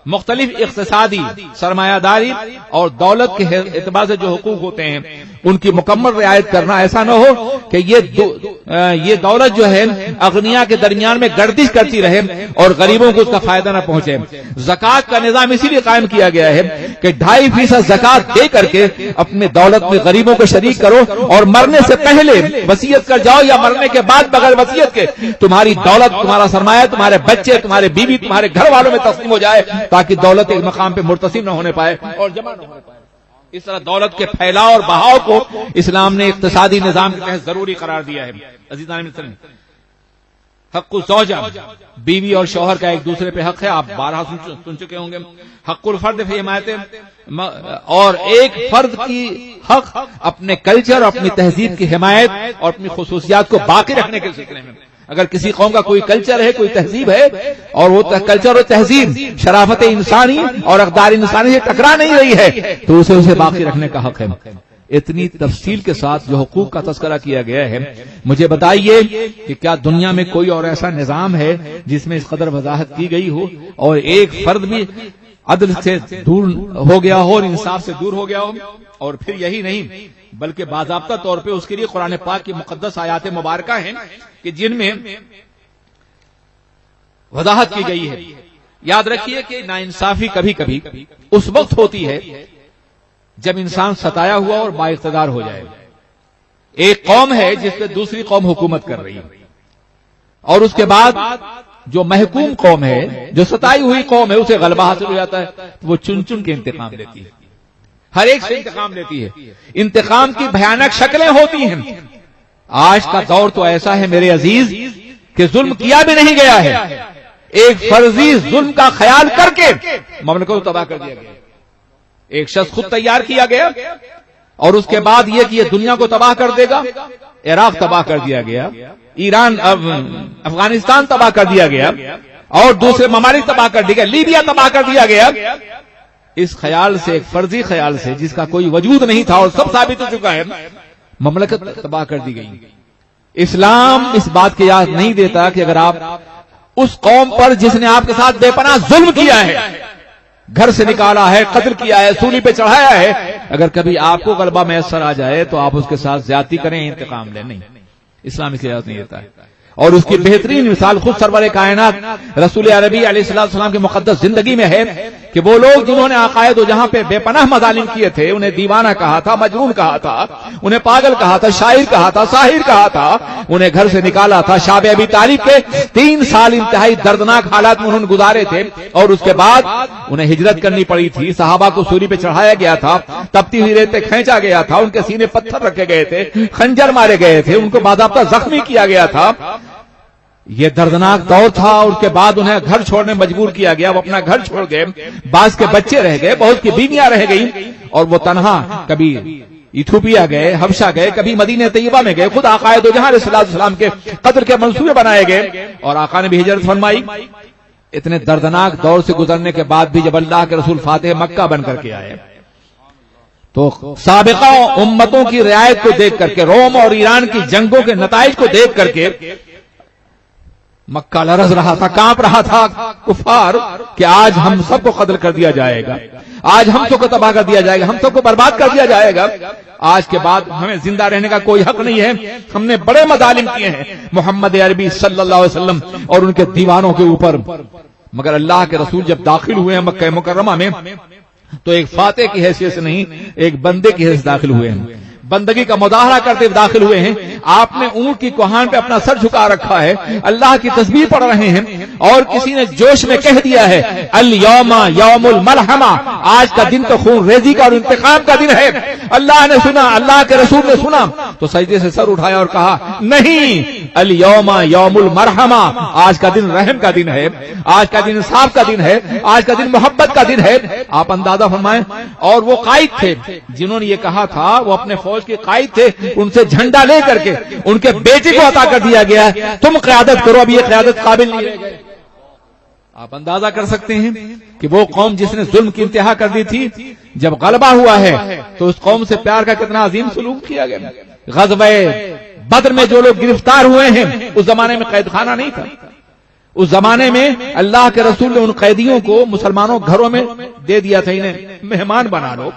مختلف اقتصادی، سرمایہ داری اور دولت کے اعتبار سے جو حقوق ہوتے ہیں ان کی مکمل رعایت کرنا. ایسا نہ ہو کہ یہ دولت جو ہے اغنیاء کے درمیان میں گردش کرتی رہے اور غریبوں کو اس کا فائدہ نہ پہنچے. زکوٰۃ کا نظام اسی لیے قائم کیا گیا ہے کہ 2.5% زکوٰۃ دے کر کے اپنے دولت میں غریبوں کو شریک کرو، اور مرنے سے پہلے وصیت کر جاؤ یا مرنے کے بعد بغیر وصیت کے تمہاری دولت، تمہارا سرمایہ، تمہارے بچے، تمہارے بیوی، تمہارے گھر والوں میں تقسیم ہو جائے تاکہ دولت ایک مقام پہ مرتسم نہ ہونے پائے اور جمع نہ ہونے پائے. اس طرح دولت کے پھیلاؤ اور بہاؤ کو اسلام نے اقتصادی نظام کے تحت ضروری قرار دیا ہے. عزیزان مسلم، حق الزوجہ، بیوی اور شوہر کا ایک دوسرے پہ حق ہے. آپ بارہا سن چکے ہوں گے. حق الفرد فی حمایت، اور ایک فرد کی حق اپنے کلچر، اپنی تہذیب کی حمایت اور اپنی خصوصیات کو باقی رکھنے کے سلسلے میں. اگر کسی قوم کا کوئی کلچر ہے، کوئی تہذیب ہے، اور وہ کلچر اور تہذیب شرافت انسانی اور اقدار انسانی سے ٹکرا نہیں رہی ہے تو اسے باقی رکھنے کا حق ہے. اتنی تفصیل کے ساتھ جو حقوق کا تذکرہ کیا گیا ہے، مجھے بتائیے کہ کیا دنیا میں کوئی اور ایسا نظام ہے جس میں اس قدر وضاحت کی گئی ہو اور ایک فرد بھی عدل سے دور ہو گیا ہو اور انصاف سے دور ہو گیا ہو؟ اور پھر یہی نہیں بلکہ باضابطہ طور پہ اس کے لیے قرآن پاک کی مقدس آیات مبارکہ ہیں کہ جن میں وضاحت کی گئی ہے. یاد رکھیے کہ ناانصافی کبھی کبھی اس وقت ہوتی ہے جب انسان ستایا ہوا اور با اقتدار ہو جائے. ایک قوم ہے جس پہ دوسری قوم حکومت کر رہی ہے، اور اس کے بعد جو محکوم قوم ہے، جو ستائی ہوئی قوم ہے، اسے غلبہ حاصل ہو جاتا ہے تو وہ چن چن کے انتقام لیتی ہے، ہر ایک سے انتقام لیتی ہے. انتقام کی بھیانک شکلیں ہوتی ہیں. آج کا دور تو ایسا ہے میرے عزیز کہ ظلم کیا بھی نہیں گیا ہے، ایک فرضی ظلم کا خیال کر کے مملکت کو تباہ کر دیا گیا. ایک شخص خود تیار کیا گیا اور اس کے بعد یہ کہ یہ دنیا کو تباہ کر دے گا. عراق تباہ کر دیا گیا، ایران، افغانستان تباہ کر دیا گیا، اور دوسرے ممالک تباہ کر دیا گیا، لیبیا تباہ کر دیا گیا. اس خیال سے، ایک فرضی خیال سے جس کا کوئی وجود نہیں تھا اور سب ثابت ہو چکا ہے، مملکت تباہ کر دی گئی. اسلام اس بات کی یاد نہیں دیتا کہ اگر آپ اس قوم پر جس نے آپ کے ساتھ بے پناہ ظلم کیا ہے، گھر سے نکالا ہے، قتل کیا ہے، سولی پہ چڑھایا ہے، اگر کبھی آپ کو غلبہ میسر آ جائے تو آپ اس کے ساتھ زیادتی کریں، انتقام لیں. نہیں، اسلام اس کی اجازت نہیں دیتا ہے. اور اس کی بہترین مثال خود سرور کائنات رسول عربی علیہ السلام کی مقدس زندگی میں ہے کہ وہ لوگ جنہوں نے عقائد و جہاں پہ بے پناہ مظالم کیے تھے، انہیں دیوانہ کہا تھا، مجنون کہا تھا، انہیں پاگل کہا تھا، شاعر کہا تھا، ساحر کہا تھا، انہیں گھر سے نکالا تھا. شاب ابی طالب کے 3 سال انتہائی دردناک حالات میں انہوں نے گزارے تھے، اور اس کے بعد انہیں ہجرت کرنی پڑی تھی. صحابہ کو سولی پہ چڑھایا گیا تھا، تپتی ہوئی ریت پہ کھینچا گیا تھا، ان کے سینے پتھر رکھے گئے تھے، خنجر مارے گئے تھے، ان کو باضابطہ زخمی کیا گیا تھا. یہ دردناک دور تھا، اور اس کے بعد انہیں گھر چھوڑنے مجبور کیا گیا، وہ اپنا گھر چھوڑ گئے، بعض کے بچے رہ گئے، بہت کی بیویاں رہ گئی، اور وہ تنہا کبھی ایتھوپیا گئے، حبشہ گئے، کبھی مدینہ طیبہ میں گئے، خود آقا دو جہاں علیہ السلام کے قتل کے منصوبے بنائے گئے، اور آقا نے بھی ہجرت فرمائی۔ اتنے دردناک دور سے گزرنے کے بعد بھی جب اللہ کے رسول فاتح مکہ بن کر کے آئے تو سابقہ امتوں کی رعایت کو دیکھ کر کے، روم اور ایران کی جنگوں کے نتائج کو دیکھ کر کے مکہ لرز رہا تھا، کانپ رہا تھا کفار کہ آج ہم سب کو قتل کر دیا جائے گا، آج ہم سب کو تباہ کر دیا جائے گا، ہم سب کو برباد کر دیا جائے گا، آج کے بعد ہمیں زندہ رہنے کا کوئی حق نہیں ہے، ہم نے بڑے مظالم کیے ہیں محمد عربی صلی اللہ علیہ وسلم اور ان کے دیوانوں کے اوپر۔ مگر اللہ کے رسول جب داخل ہوئے ہیں مکہ مکرمہ میں تو ایک فاتح کی حیثیت سے نہیں، ایک بندے کی حیثیت داخل ہوئے ہیں، بندگی کا مظاہرہ کرتے ہوئے داخل ہوئے ہیں۔ آپ نے اونٹ کی کوہان پہ اپنا سر جھکا رکھا ہے، اللہ کی تسبیح پڑھ رہے ہیں، اور کسی نے جوش میں کہہ دیا ہے الیوم یوم الملحمہ، آج کا دن تو خون ریزی کا اور انتقام کا دن ہے۔ اللہ نے سنا، اللہ کے رسول نے سنا تو سجدے سے سر اٹھایا اور کہا نہیں، الیوم یوم المرحمہ، آج کا دن رحم کا دن ہے، آج کا دن انصاف کا دن ہے، آج کا دن محبت کا دن ہے۔ آپ اندازہ فرمائیں، اور وہ قائد تھے جنہوں نے یہ کہا تھا، وہ اپنے فوج کے قائد تھے، ان سے جھنڈا لے کر کے ان کے بیٹے کو عطا کر دیا گیا، تم قیادت کرو، اب یہ قیادت قابل نہیں رہ گئے۔ آپ اندازہ کر سکتے ہیں کہ وہ قوم جس نے ظلم کی انتہا کر دی تھی، جب غلبہ ہوا ہے تو اس قوم سے پیار کا کتنا عظیم سلوک کیا گیا۔ غزوہ بدر میں جو لوگ گرفتار ہوئے ہیں، اس زمانے میں قید خانہ نہیں تھا، اس زمانے میں اللہ کے رسول نے ان قیدیوں کو مسلمانوں گھروں میں دے دیا تھا، انہیں مہمان بنا لو،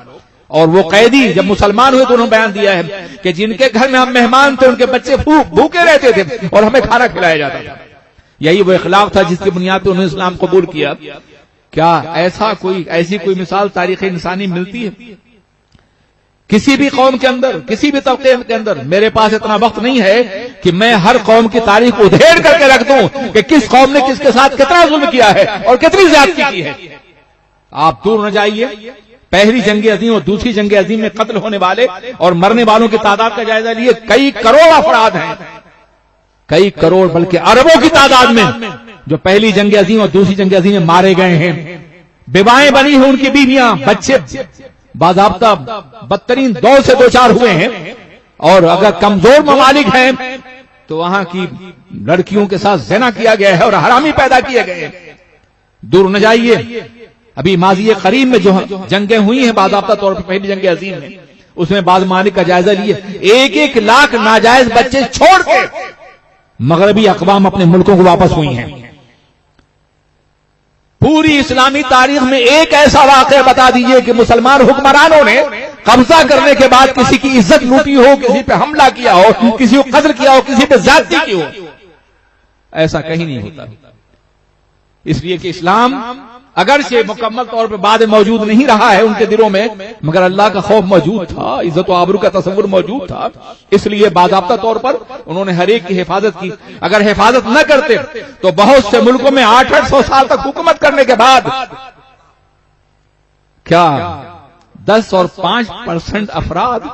اور وہ قیدی جب مسلمان ہوئے تو انہوں نے بیان دیا ہے کہ جن کے گھر میں ہم مہمان تھے ان کے بچے بھوکے رہتے تھے اور ہمیں کھانا کھلایا جاتا تھا۔ یہی وہ اخلاق تھا جس کی بنیاد پر انہوں نے اسلام قبول کیا۔ کیا ایسی کوئی مثال تاریخ انسانی ملتی ہے؟ کسی بھی قوم کے اندر، کسی بھی طبقے کے اندر، میرے پاس اتنا وقت نہیں ہے کہ میں ہر قوم کی تاریخ ادھیڑ کر کے رکھ دوں کہ کس قوم نے کس کے ساتھ کتنا ظلم کیا ہے اور کتنی زیادتی کی ہے۔ آپ دور نہ جائیے، پہلی جنگ عظیم اور دوسری جنگ عظیم میں قتل ہونے والے اور مرنے والوں کی تعداد کا جائزہ لیے، کئی کروڑ افراد ہیں، کئی کروڑ بلکہ اربوں کی تعداد میں جو پہلی جنگ عظیم اور دوسری جنگ عظیم میں مارے گئے ہیں۔ بیوائیں بنی ہیں، ان کی بیویاں، بچے باضابطہ بدترین دور سے دوچار ہوئے ہیں، اور اگر کمزور ممالک ہیں تو وہاں کی لڑکیوں کے ساتھ زنا کیا گیا ہے اور حرامی پیدا کیے گئے ہیں۔ دور نہ جائیے، ابھی ماضی قریب میں جو جنگیں ہوئی ہیں باضابطہ طور پر پہلی جنگ عظیم میں، اس میں بعض ممالک کا جائزہ لیے 1 لاکھ ناجائز بچے چھوڑ کے مغربی اقوام اپنے ملکوں کو واپس ہوئی ہیں۔ پوری اسلامی تاریخ میں ایک ایسا واقعہ بتا دیجئے کہ مسلمان حکمرانوں نے قبضہ کرنے کے بعد کسی کی عزت لوٹی ہو، کسی پہ حملہ کیا ہو، کسی کو قتل کیا ہو، کسی پہ زیادتی کی ہو، ایسا کہیں نہیں ہوتا۔ اس لیے کہ اسلام اگرچہ مکمل طور پہ بعد موجود نہیں رہا ہے ان کے دلوں میں، مگر اللہ کا خوف موجود تھا، عزت و آبرو کا تصور موجود تھا، اس لیے باضابطہ طور پر انہوں نے ہر ایک کی حفاظت کی۔ اگر حفاظت نہ کرتے تو بہت سے ملکوں میں 800 سال تک حکومت کرنے کے بعد کیا 10 اور 5% افراد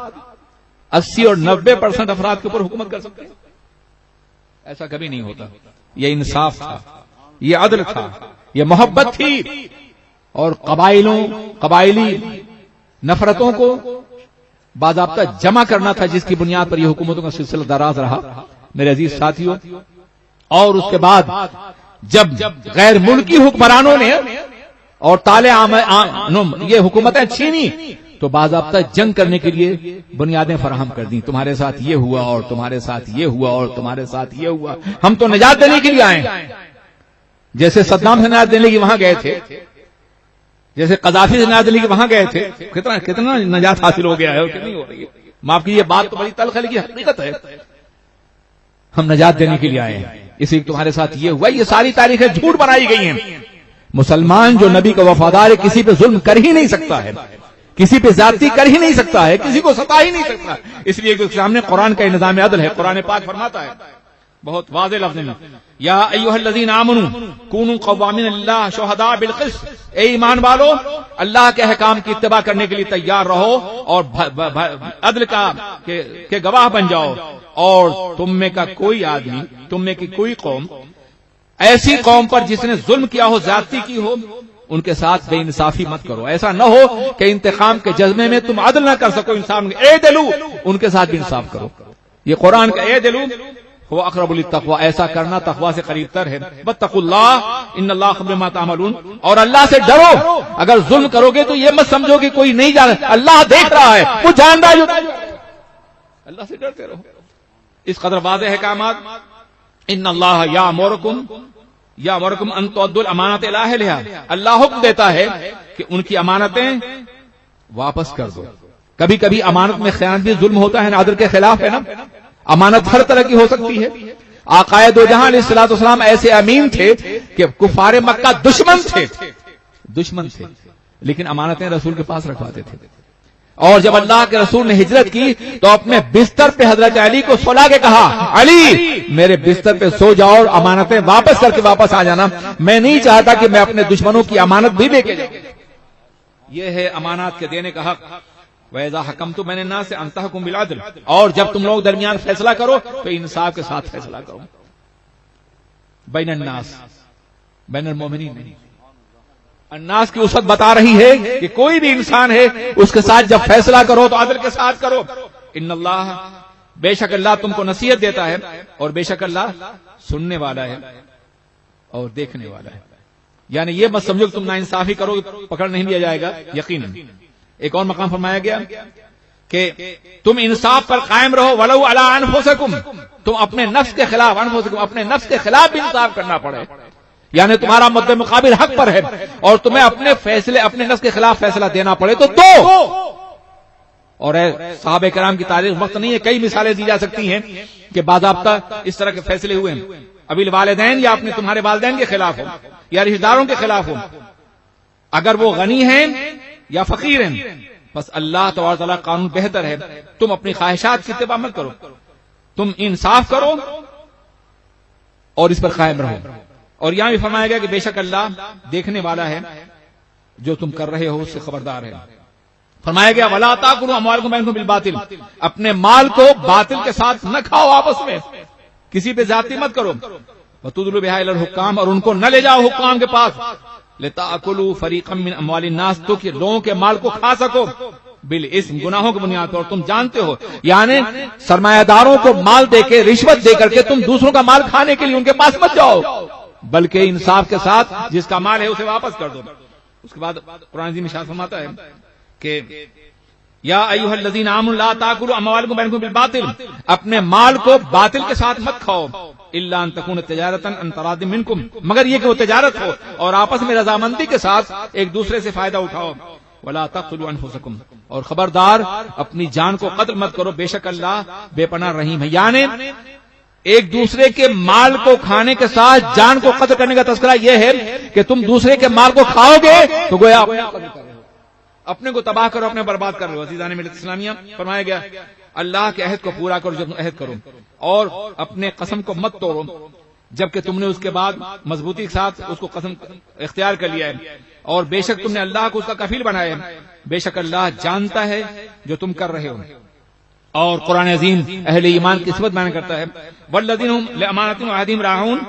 80 اور 90% افراد کے اوپر حکومت کر سکتے ہیں؟ ایسا کبھی نہیں ہوتا۔ یہ انصاف تھا، یہ عدل تھا، یہ محبت تھی، اور قبائلی نفرتوں کو باضابطہ جمع کرنا تھا، جس کی بنیاد پر یہ حکومتوں کا سلسلہ دراز رہا میرے عزیز ساتھیوں۔ اور اس کے بعد جب غیر ملکی حکمرانوں نے اور یہ حکومتیں چھینی تو باضابطہ جنگ کرنے کے لیے بنیادیں فراہم کر دیں، تمہارے ساتھ یہ ہوا اور تمہارے ساتھ یہ ہوا اور تمہارے ساتھ یہ ہوا، ہم تو نجات دینے کے لیے آئے ہیں۔ جیسے صدام سے نجات دینے کے وہاں گئے تھے، جیسے قذافی سے نجات دینے کے وہاں گئے تھے، کتنا نجات حاصل ہو گیا ہے اور کتنی ہو رہی ہے۔ معاف کیجیے، بات تو بڑی تلخ ہے لیکن حقیقت ہے، ہم نجات دینے کے لیے آئے ہیں، اسی تمہارے ساتھ یہ ہوا۔ یہ ساری تاریخیں جھوٹ بنائی گئی ہیں۔ مسلمان جو نبی کا وفادار ہے کسی پہ ظلم کر ہی نہیں سکتا ہے، کسی پہ زیادتی کر ہی نہیں سکتا ہے، کسی کو ستا ہی نہیں سکتا، اس لیے کہ سامنے قرآن کا نظام عدل ہے۔ قرآن پاک فرماتا ہے بہت واضح لفظ میں، یا ایھا الذین آمنوا کونوا قوامین للہ شہداء بالقسط، اے ایمان والو اللہ کے احکام کی اتباع کرنے کے لیے تیار رہو اور عدل کا کہ گواہ بن جاؤ، اور تم میں کا کوئی آدمی، تم میں کی کوئی قوم ایسی قوم پر جس نے ظلم کیا ہو، زیادتی کی ہو، ان کے ساتھ بے انصافی مت کرو. ایسا نہ ہو کہ انتقام کے جذبے میں تم عدل نہ کر سکو انسان. اعدلوا، ان کے ساتھ بھی انصاف کرو. یہ قرآن کا اعدلوا هو اقرب للتقوی، ایسا کرنا تقوی سے قریب تر ہے. واتقوا اللہ ان اللہ خبیر ما تعملون، اور اللہ سے ڈرو. اگر ظلم کرو گے تو یہ مت سمجھو کہ کوئی نہیں جان رہا، اللہ دیکھ رہا ہے، وہ جان رہا ہے. اللہ سے ڈرتے رہو. اس قدر واضح احکامات. ان اللہ یامرکم ان تؤدوا الامانات الی اہلھا، اللہ حکم دیتا ہے کہ ان کی امانتیں واپس کر دو. کبھی کبھی امانت میں خیانت بھی ظلم ہوتا ہے نا، عدل کے خلاف ہے نا. امانت ہر طرح کی ہو سکتی ہے. آقائے دو جہاں علیہ الصلوۃ والسلام ایسے امین تھے کہ کفار مکہ دشمن تھے لیکن امانتیں رسول کے پاس رکھواتے تھے. اور جب اللہ کے رسول نے ہجرت کی تو اپنے بستر پہ حضرت علی کو سلا کے کہا، علی میرے بستر پہ سو جاؤ اور امانتیں واپس کر کے واپس آ جانا، میں نہیں چاہتا کہ میں اپنے دشمنوں کی امانت بھی لے کے جاؤں. یہ ہے امانات کے دینے کا حق. وَإِذَا حَكَمْتُم بَيْنَ النَّاسِ أَن تَحْكُمُوا بِالْعَدْلِ، اور جب تم لوگ درمیان فیصلہ کرو تو انصاف کے ساتھ فیصلہ کرو. بین الناس، بین المؤمنین. الناس کی وسعت بتا رہی ہے کہ کوئی بھی انسان ہے اس کے ساتھ جب فیصلہ کرو تو عدل کے ساتھ کرو. ان اللہ، بے شک اللہ تم کو نصیحت دیتا ہے، اور بے شک اللہ سننے والا ہے اور دیکھنے والا ہے. یعنی یہ مت سمجھو کہ تم ناانصافی کرو پکڑ نہیں لیا جائے گا. یقیناً ایک اور مقام فرمایا گیا کہ تم انصاف پر قائم رہو. ولو علی انفسکم، تم اپنے نفس کے خلاف، انفسکم اپنے نفس کے خلاف بھی انصاف کرنا پڑے. یعنی تمہارا مد مقابل حق پر ہے اور تمہیں اپنے فیصلے، اپنے نفس کے خلاف فیصلہ دینا پڑے تو دو. اور صحابہ کرام کی تاریخ وقت نہیں ہے، کئی مثالیں دی جا سکتی ہیں کہ باضابطہ اس طرح کے فیصلے ہوئے ہیں. ابھی والدین یا اپنے تمہارے والدین کے خلاف ہو یا رشتہ داروں کے خلاف ہو، اگر وہ غنی ہیں یا فقیر ہیں، بس اللہ تبارک و تعالیٰ قانون بہتر ہے. تم اپنی خواہشات کی اتباع مت کرو، تم انصاف کرو اور اس پر قائم رہو. اور یہاں بھی فرمایا گیا کہ بے شک اللہ دیکھنے والا ہے، جو تم کر رہے ہو اس سے خبردار ہے. فرمایا گیا وَلَا تَأْكُلُوا أَمْوَالَكُمْ بَيْنَكُمْ بِالْبَاطِلِ، اپنے مال کو باطل کے ساتھ نہ کھاؤ، آپس میں کسی پہ زیادتی مت کرو. وَتُدْلُوا بِهَا إِلَى الْحُكَّامِ، اور ان کو نہ لے جاؤ حکام کے پاس. لِتَأْكُلُوا فَرِيقًا مِّنْ أَمْوَالِ النَّاسِ، تو کہ لوگوں کے مال کو کھا سکو. بالاسم، گناہوں کی بنیاد پر. اور تم جانتے ہو، یعنی سرمایہ داروں کو مال دے کے، رشوت دے کر کے تم دوسروں کا مال کھانے کے لیے ان کے پاس مت جاؤ، بلکہ انصاف کے ساتھ جس کا مال ہے اسے واپس کر دو. اس کے بعد قرآن عظیم ارشاد فرماتا ہے کہ یا ایھا الذین آمنوا لا تاکلوا اموالکم بینکم بالباطل، اپنے مال کو باطل کے ساتھ مت کھاؤ. الا ان تکون تجارتا عن تراض منکم، مگر یہ کہ وہ تجارت ہو اور آپس میں رضامندی کے ساتھ ایک دوسرے سے فائدہ اٹھاؤ. ولا تقتلوا انفسکم، اور خبردار اپنی جان کو قتل مت کرو، بے شک اللہ بے پناہ رحیم ہے. یعنی ایک دوسرے کے مال کو کھانے کے ساتھ جان کو قتل کرنے کا تذکرہ یہ ہے کہ تم دوسرے کے مال کو کھاؤ گے تو گویا اپنے کو تباہ کرو، اپنے برباد کر رہے ہو. عزیزان ملت اسلامیہ، فرمایا گیا اللہ کے عہد کو پورا کرو جب عہد کرو، اور اپنے قسم کو مت توڑو جبکہ تم نے اس کے بعد مضبوطی کے ساتھ اس کو قسم اختیار کر لیا ہے. اور بے شک تم نے اللہ کو اس کا کفیل بنایا ہے، بے شک اللہ جانتا ہے جو تم کر رہے ہو. اور قرآن عظیم اہل ایمان کی صفت بیان کرتا ہے والذین هم لاماناتهم وعهدهم راعون،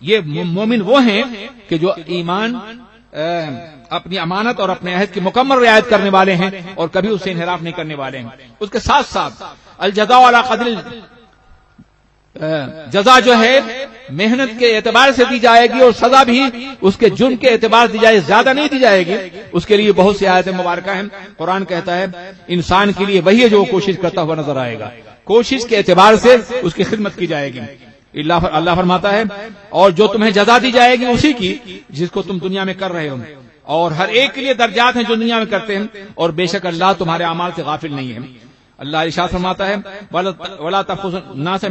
یہ مومن وہ ہیں کہ جو ایمان اپنی امانت اور اپنے عہد کی مکمل رعایت کرنے والے ہیں اور کبھی اس سے انحراف نہیں کرنے والے ہیں. اس کے ساتھ ساتھ الجزاء علی قدر، جزا جو ہے محنت کے اعتبار سے دی جائے گی اور سزا بھی اس کے جرم کے اعتبار دی جائے، زیادہ نہیں دی جائے گی. اس کے لیے بہت سی آیتیں مبارکہ ہیں. قرآن کہتا ہے انسان کے لیے وہی ہے جو کوشش کرتا ہوا نظر آئے گا، کوشش کے اعتبار سے اس کی خدمت کی جائے گی. اللہ فرماتا ہے اور جو تمہیں جزا دی جائے گی اسی کی جس کو تم دنیا میں کر رہے ہو، اور ہر ایک کے لیے درجات ہیں جو دنیا میں کرتے ہیں، اور بے شک اللہ تمہارے اعمال سے غافل نہیں ہے. اللہ ارشاد فرماتا ہے وَلَا تَأْخُذُوا النَّاسَ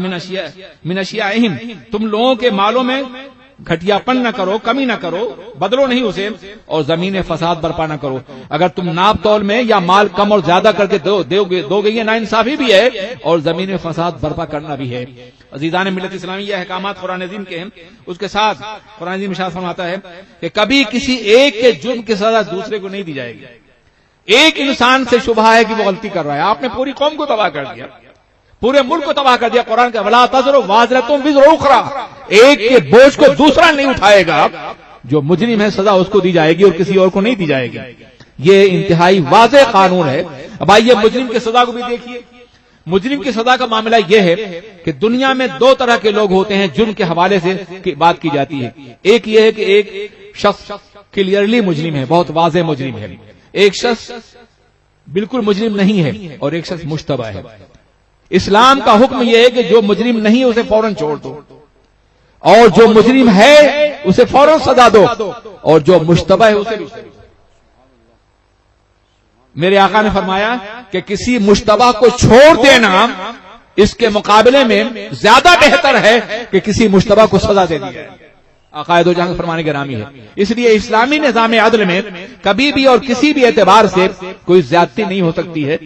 مِنْ أَشْيَائِهِمْ، تم لوگوں کے مالوں میں گھٹیاپن نہ کرو، کمی نہ کرو، بدلو نہیں اسے، اور زمین فساد برپا نہ کرو۔ اگر تم ناپ تول میں یا مال کم اور زیادہ کر کے دو گے، یہ ناانصافی بھی ہے اور زمین میں فساد برپا کرنا بھی ہے۔ عزیزان ملت اسلامی، یہ احکامات قرآن عظیم کے ہیں، اس کے ساتھ قرآن عظیم ارشاد فرماتا ہے کہ کبھی کسی ایک کے جرم کی سزا دوسرے کو نہیں دی جائے گی۔ ایک انسان سے شبہ ہے کہ وہ غلطی کر رہا ہے، آپ نے پوری قوم کو تباہ کر دیا، پورے ملک کو تباہ کر دیا۔ قرآن کا وَلَا تَزِرُ وَازِرَةٌ وِزْرَ أُخْرَىٰ، ایک کے بوجھ کو دوسرا نہیں اٹھائے گا، جو مجرم ہے سزا اس کو دی جائے گی اور کسی اور کو نہیں دی جائے گی۔ یہ انتہائی واضح قانون ہے۔ اب آئیے مجرم کی سزا کو بھی دیکھیے۔ مجرم کی سزا کا معاملہ یہ ہے کہ دنیا میں دو طرح کے لوگ ہوتے ہیں جرم کے حوالے سے بات کی جاتی ہے۔ ایک یہ ہے کہ ایک شخص کلیئرلی مجرم ہے، بہت واضح مجرم ہے، ایک شخص بالکل مجرم نہیں ہے، اور ایک شخص مشتبہ ہے۔ اسلام کا حکم یہ ہے کہ جو مجرم نہیں ہے اسے فوراً چھوڑ دو، اور جو مجرم ہے اسے فوراً سزا دو، اور جو مشتبہ ہے اسے بھی۔ میرے آقا نے فرمایا کہ کسی مشتبہ کو چھوڑ دینا اس کے مقابلے میں زیادہ بہتر ہے کہ کسی مشتبہ کو سزا دے دی جائے۔ آقا دو جہاں فرمانے کے نامی ہے۔ اس لیے اسلامی نظام عدل میں کبھی بھی اور کسی بھی اعتبار سے کوئی زیادتی نہیں ہو سکتی ہے،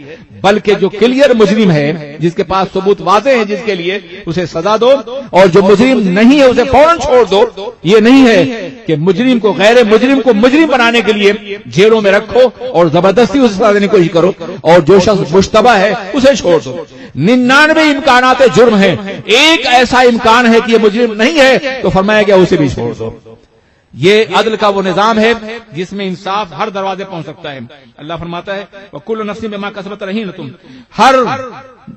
بلکہ جو کلیئر مجرم ہے، جس کے پاس ثبوت واضح ہے، جس کے لیے اسے سزا دو، اور جو مجرم نہیں ہے اسے فوراً چھوڑ دو۔ یہ نہیں ہے کہ مجرم کو غیر مجرم کو مجرم بنانے کے لیے جیلوں میں رکھو اور زبردستی اسے سزا دینے کی کوشش کرو، اور جو شخص مشتبہ ہے اسے چھوڑ دو۔ 99 امکانات جرم ہیں، ایک ایسا امکان ہے کہ یہ مجرم نہیں ہے، تو فرمایا گیا اسے بھی چھوڑ دو۔ یہ عدل کا وہ نظام ہے جس میں انصاف ہر دروازے پہنچ سکتا ہے۔ اللہ فرماتا ہے وَكُلُّ نَفْسٍ بِمَا كَسَبَتْ رَهِينَةٌ، ہر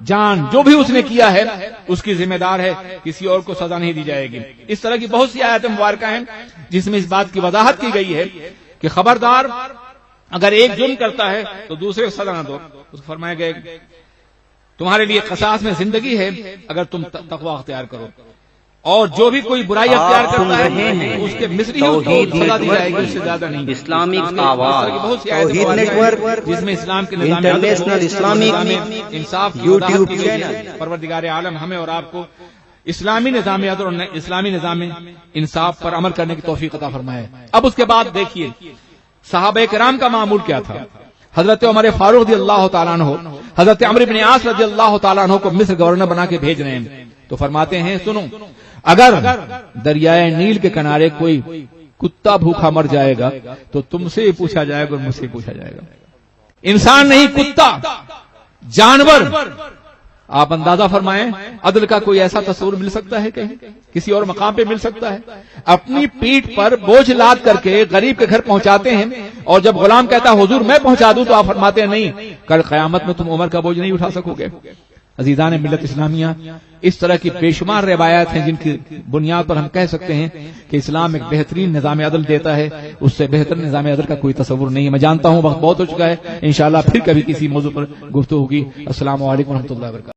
جان جو بھی اس نے کیا ہے اس کی ذمہ دار ہے، کسی اور کو سزا نہیں دی جائے گی۔ اس طرح کی بہت سی آیات مبارکہ ہیں جس میں اس بات کی وضاحت کی گئی ہے کہ خبردار اگر ایک جرم کرتا ہے تو دوسرے کو سزا نہ دو۔ اس کو فرمایا گیا تمہارے لیے قصاص میں زندگی ہے اگر تم تقوی اختیار کرو، اور جو بھی کوئی برائی اختیار کرتا ہے اس کے مثلی ہی اس کو سزا دی جائے گی، اس سے زیادہ نہیں۔ اسلامک آواز توحید نیٹورک، جس میں اسلام کے نظام انٹرنیشنل اسلامک انصاف یوٹیوب چینل۔ پروردگار عالم ہمیں اور آپ کو اسلامی نظام عدل اور اسلامی نظام انصاف پر عمل کرنے کی توفیق عطا فرمائے۔ اب اس کے بعد دیکھیے صحابہ کرام کا معمول کیا تھا۔ حضرت عمر فاروق رضی اللہ تعالیٰ عنہ حضرت عمرو بن عاص رضی اللہ تعالیٰ عنہ کو مصر گورنر بنا کے بھیج رہے ہیں، تو فرماتے ہیں سنو، اگر دریائے نیل کے کنارے کوئی کتا بھوکا مر جائے گا تو تم سے پوچھا جائے گا اور مجھ سے پوچھا جائے گا۔ انسان نہیں، کتا، جانور۔ آپ اندازہ فرمائیں عدل کا کوئی ایسا تصور مل سکتا ہے کہیں کسی اور مقام پہ مل سکتا ہے؟ اپنی پیٹھ پر بوجھ لاد کر کے غریب کے گھر پہنچاتے ہیں، اور جب غلام کہتا ہے حضور میں پہنچا دوں تو آپ فرماتے ہیں نہیں، کل قیامت میں تم عمر کا بوجھ نہیں اٹھا سکو گے۔ عزیزان ملت اسلامیہ، اس طرح کی بے شمار روایات ہیں جن کی بنیاد پر ہم کہہ سکتے ہیں کہ اسلام ایک بہترین نظام عدل دیتا ہے، اس سے بہتر نظام عدل کا کوئی تصور نہیں ہے۔ میں جانتا ہوں وقت بہت ہو چکا ہے، انشاءاللہ پھر کبھی کسی موضوع پر گفتگو ہوگی۔ السلام علیکم ورحمۃ اللہ وبرکاتہ۔